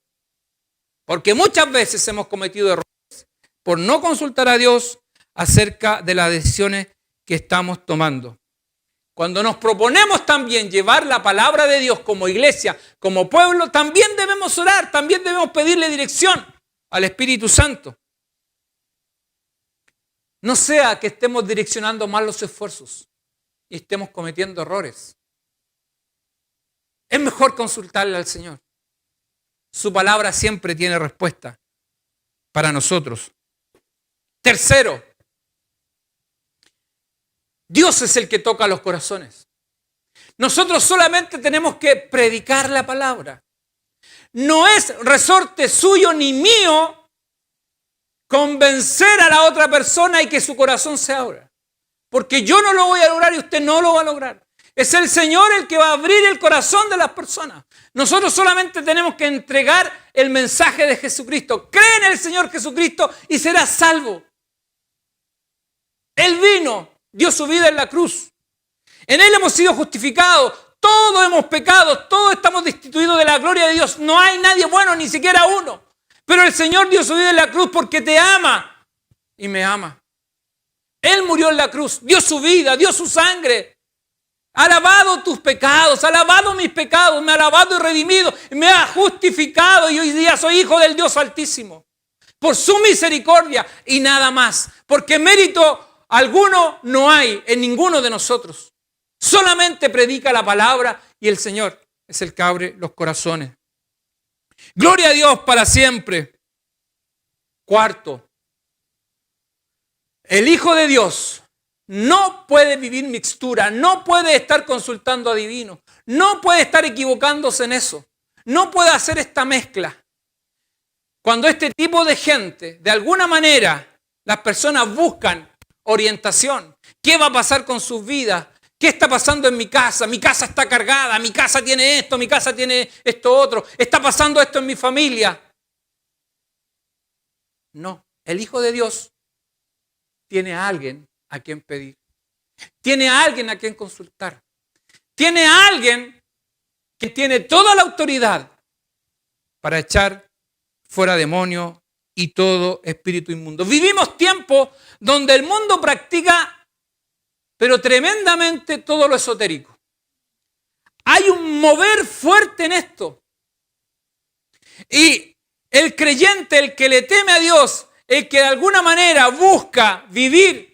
Porque muchas veces hemos cometido errores por no consultar a Dios acerca de las decisiones que estamos tomando. Cuando nos proponemos también llevar la palabra de Dios como iglesia, como pueblo, también debemos orar, también debemos pedirle dirección al Espíritu Santo. No sea que estemos direccionando mal los esfuerzos y estemos cometiendo errores. Es mejor consultarle al Señor. Su palabra siempre tiene respuesta para nosotros. Tercero, Dios es el que toca los corazones. Nosotros solamente tenemos que predicar la palabra. No es resorte suyo ni mío convencer a la otra persona y que su corazón se abra. Porque yo no lo voy a lograr y usted no lo va a lograr. Es el Señor el que va a abrir el corazón de las personas. Nosotros solamente tenemos que entregar el mensaje de Jesucristo. Cree en el Señor Jesucristo y serás salvo. Él vino, dio su vida en la cruz. En Él hemos sido justificados. Todos hemos pecado. Todos estamos destituidos de la gloria de Dios. No hay nadie bueno, ni siquiera uno. Pero el Señor dio su vida en la cruz porque te ama y me ama. Él murió en la cruz, dio su vida, dio su sangre. Ha lavado tus pecados, ha lavado mis pecados, me ha lavado y redimido, me ha justificado y hoy día soy hijo del Dios Altísimo. Por su misericordia y nada más. Porque mérito alguno no hay en ninguno de nosotros. Solamente predica la palabra y el Señor es el que abre los corazones. Gloria a Dios para siempre. Cuarto, el Hijo de Dios no puede vivir mixtura, no puede estar consultando a divinos, no puede estar equivocándose en eso, no puede hacer esta mezcla. Cuando este tipo de gente, de alguna manera, las personas buscan orientación, ¿qué va a pasar con sus vidas? ¿Qué está pasando en mi casa? Mi casa está cargada, mi casa tiene esto, mi casa tiene esto otro, está pasando esto en mi familia. No, el Hijo de Dios tiene a alguien a quien pedir. Tiene a alguien a quien consultar. Tiene a alguien que tiene toda la autoridad para echar fuera demonios y todo espíritu inmundo. Vivimos tiempos donde el mundo practica, pero tremendamente, todo lo esotérico. Hay un mover fuerte en esto. Y el creyente, el que le teme a Dios, el que de alguna manera busca vivir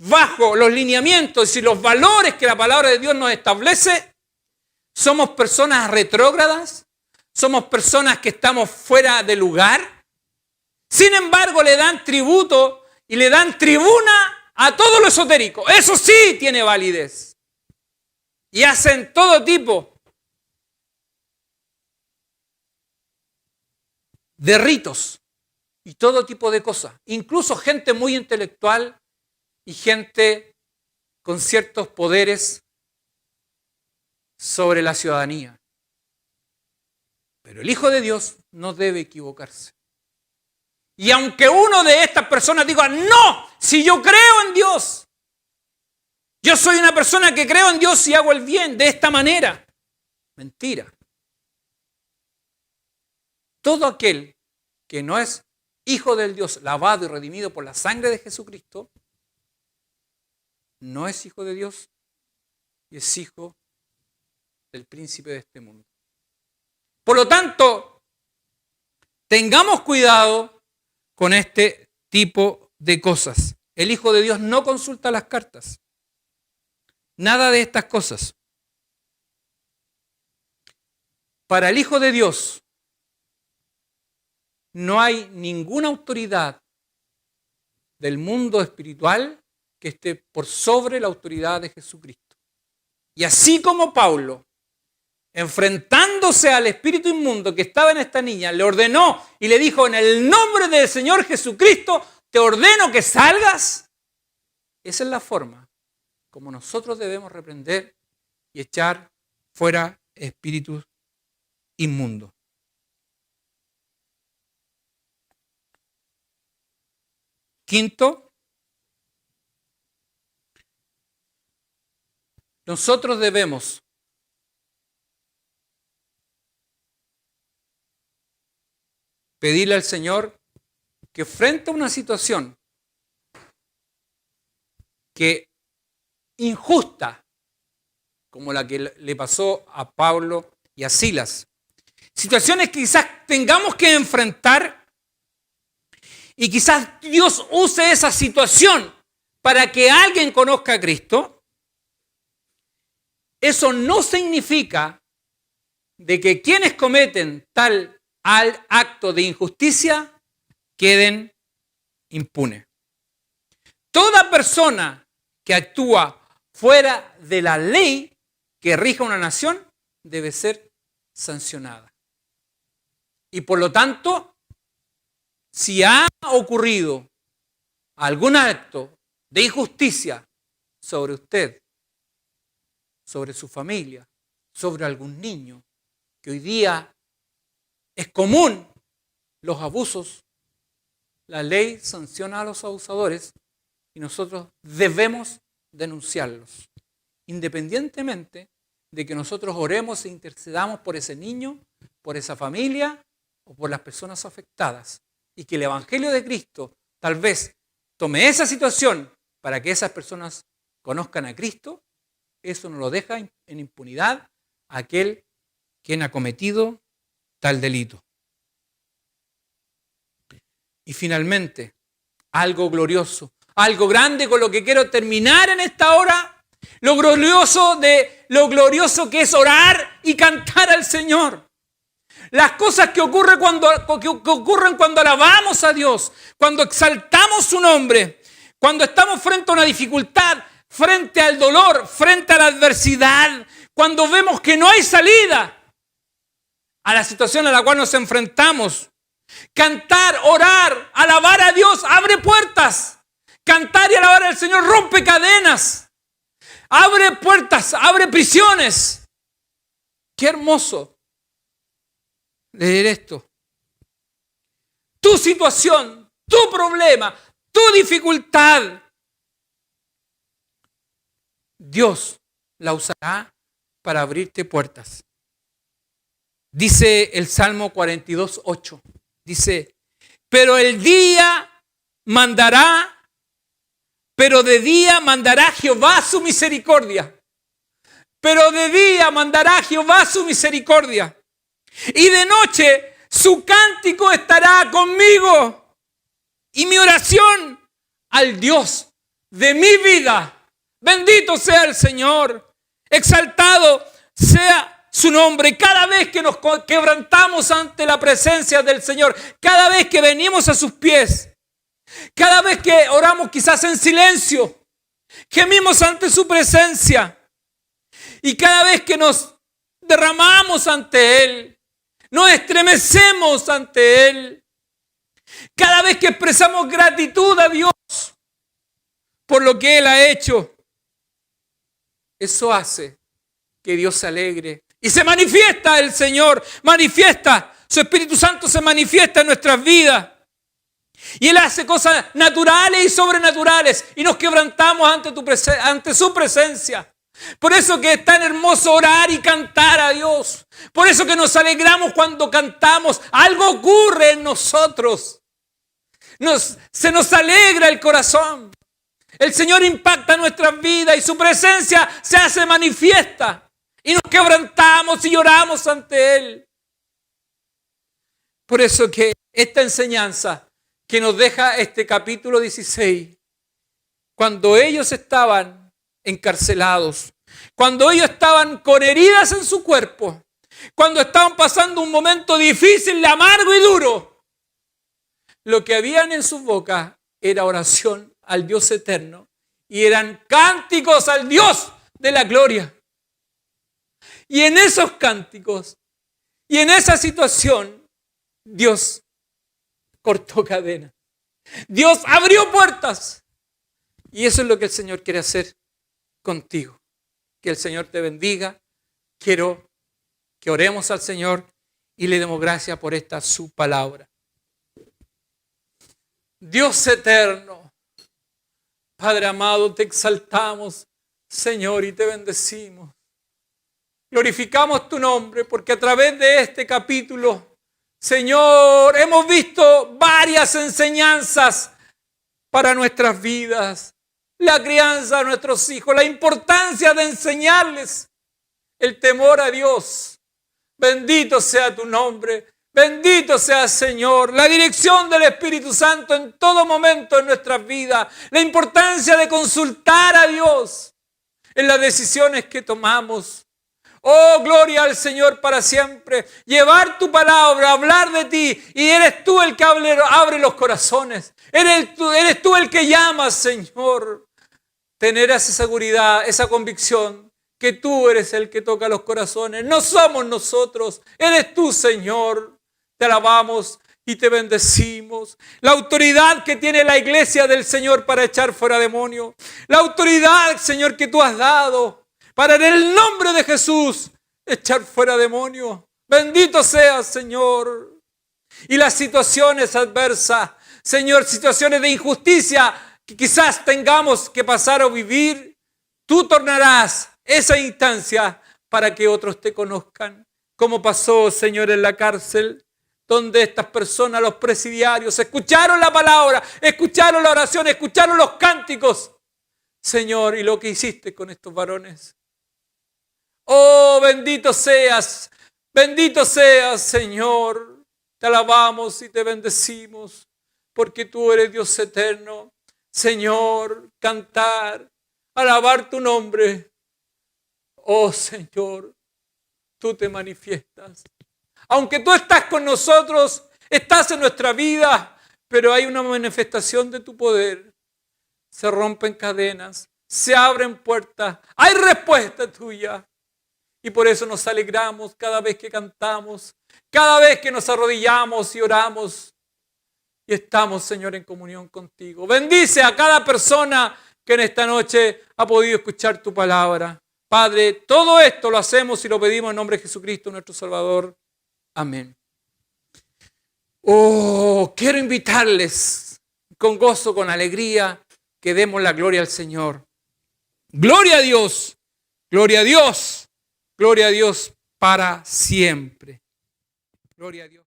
bajo los lineamientos y los valores que la palabra de Dios nos establece, somos personas retrógradas, somos personas que estamos fuera de lugar. Sin embargo, le dan tributo y le dan tribuna a todo lo esotérico. Eso sí tiene validez. Y hacen todo tipo de ritos y todo tipo de cosas. Incluso gente muy intelectual y gente con ciertos poderes sobre la ciudadanía. Pero el Hijo de Dios no debe equivocarse. Y aunque uno de estas personas diga, no, si yo creo en Dios, yo soy una persona que creo en Dios y hago el bien de esta manera. Mentira. Todo aquel que no es hijo del Dios, lavado y redimido por la sangre de Jesucristo, no es hijo de Dios y es hijo del príncipe de este mundo. Por lo tanto, tengamos cuidado con este tipo de cosas. El Hijo de Dios no consulta las cartas. Nada de estas cosas. Para el Hijo de Dios no hay ninguna autoridad del mundo espiritual que esté por sobre la autoridad de Jesucristo. Y así como Pablo, enfrentándose al espíritu inmundo que estaba en esta niña, le ordenó y le dijo, en el nombre del Señor Jesucristo, te ordeno que salgas. Esa es la forma como nosotros debemos reprender y echar fuera espíritus inmundos. Quinto, nosotros debemos pedirle al Señor que frente a una situación que injusta, como la que le pasó a Pablo y a Silas, situaciones que quizás tengamos que enfrentar y quizás Dios use esa situación para que alguien conozca a Cristo, eso no significa de que quienes cometen tal acto de injusticia queden impunes. Toda persona que actúa fuera de la ley que rija una nación debe ser sancionada. Y por lo tanto, si ha ocurrido algún acto de injusticia sobre usted, sobre su familia, sobre algún niño, que hoy día es común los abusos, la ley sanciona a los abusadores y nosotros debemos denunciarlos, independientemente de que nosotros oremos e intercedamos por ese niño, por esa familia o por las personas afectadas, y que el Evangelio de Cristo tal vez tome esa situación para que esas personas conozcan a Cristo. Eso no lo deja en impunidad a aquel quien ha cometido tal delito. Y finalmente, algo glorioso, algo grande con lo que quiero terminar en esta hora, lo glorioso que es orar y cantar al Señor. Las cosas que ocurren cuando alabamos a Dios, cuando exaltamos su nombre, cuando estamos frente a una dificultad, frente al dolor, frente a la adversidad, cuando vemos que no hay salida a la situación a la cual nos enfrentamos. Cantar, orar, alabar a Dios abre puertas. Cantar y alabar al Señor rompe cadenas, abre puertas, abre prisiones. Qué hermoso leer esto. Tu situación, tu problema, tu dificultad, Dios la usará para abrirte puertas. Dice el Salmo 42:8. Dice, pero de día mandará Jehová su misericordia. Pero de día mandará Jehová su misericordia. Y de noche su cántico estará conmigo. Y mi oración al Dios de mi vida. Bendito sea el Señor. Exaltado sea su nombre. Cada vez que nos quebrantamos ante la presencia del Señor, cada vez que venimos a sus pies, cada vez que oramos quizás en silencio, gemimos ante su presencia, y cada vez que nos derramamos ante Él, nos estremecemos ante Él, cada vez que expresamos gratitud a Dios por lo que Él ha hecho, eso hace que Dios se alegre. Y se manifiesta el Señor, su Espíritu Santo se manifiesta en nuestras vidas. Y Él hace cosas naturales y sobrenaturales y nos quebrantamos ante su presencia. Por eso que es tan hermoso orar y cantar a Dios. Por eso que nos alegramos cuando cantamos. Algo ocurre en nosotros. Se nos alegra el corazón. El Señor impacta nuestras vidas y su presencia se hace manifiesta. Y nos quebrantamos y lloramos ante Él. Por eso que esta enseñanza que nos deja este capítulo 16, cuando ellos estaban encarcelados, cuando ellos estaban con heridas en su cuerpo, cuando estaban pasando un momento difícil, amargo y duro, lo que habían en sus bocas era oración al Dios eterno y eran cánticos al Dios de la gloria. Y en esos cánticos y en esa situación, Dios cortó cadenas. Dios abrió puertas. Y eso es lo que el Señor quiere hacer contigo. Que el Señor te bendiga. Quiero que oremos al Señor y le demos gracias por esta su palabra. Dios eterno, Padre amado, te exaltamos, Señor, y te bendecimos. Glorificamos tu nombre porque a través de este capítulo Señor, hemos visto varias enseñanzas para nuestras vidas. La crianza de nuestros hijos, la importancia de enseñarles el temor a Dios. Bendito sea tu nombre. Bendito sea Señor. La dirección del Espíritu Santo en todo momento en nuestras vidas. La importancia de consultar a Dios en las decisiones que tomamos. Oh, gloria al Señor para siempre. Llevar tu palabra, hablar de ti. Y eres tú el que abre los corazones. Eres tú el que llamas, Señor. Tener esa seguridad, esa convicción que tú eres el que toca los corazones. No somos nosotros. Eres tú, Señor. Te alabamos y te bendecimos. La autoridad que tiene la iglesia del Señor para echar fuera demonios. La autoridad, Señor, que tú has dado para en el nombre de Jesús echar fuera demonios. Bendito seas, Señor. Y las situaciones adversas, Señor, situaciones de injusticia que quizás tengamos que pasar o vivir, tú tornarás esa instancia para que otros te conozcan. Como pasó, Señor, en la cárcel, donde estas personas, los presidiarios, escucharon la palabra, escucharon la oración, escucharon los cánticos. Señor, y lo que hiciste con estos varones. Oh, bendito seas, Señor. Te alabamos y te bendecimos, porque tú eres Dios eterno. Señor, cantar, alabar tu nombre. Oh, Señor, tú te manifiestas. Aunque tú estás con nosotros, estás en nuestra vida, pero hay una manifestación de tu poder. Se rompen cadenas, se abren puertas, hay respuesta tuya. Y por eso nos alegramos cada vez que cantamos, cada vez que nos arrodillamos y oramos. Y estamos, Señor, en comunión contigo. Bendice a cada persona que en esta noche ha podido escuchar tu palabra. Padre, todo esto lo hacemos y lo pedimos en nombre de Jesucristo, nuestro Salvador. Amén. Oh, quiero invitarles con gozo, con alegría, que demos la gloria al Señor. Gloria a Dios, gloria a Dios, gloria a Dios para siempre. Gloria a Dios.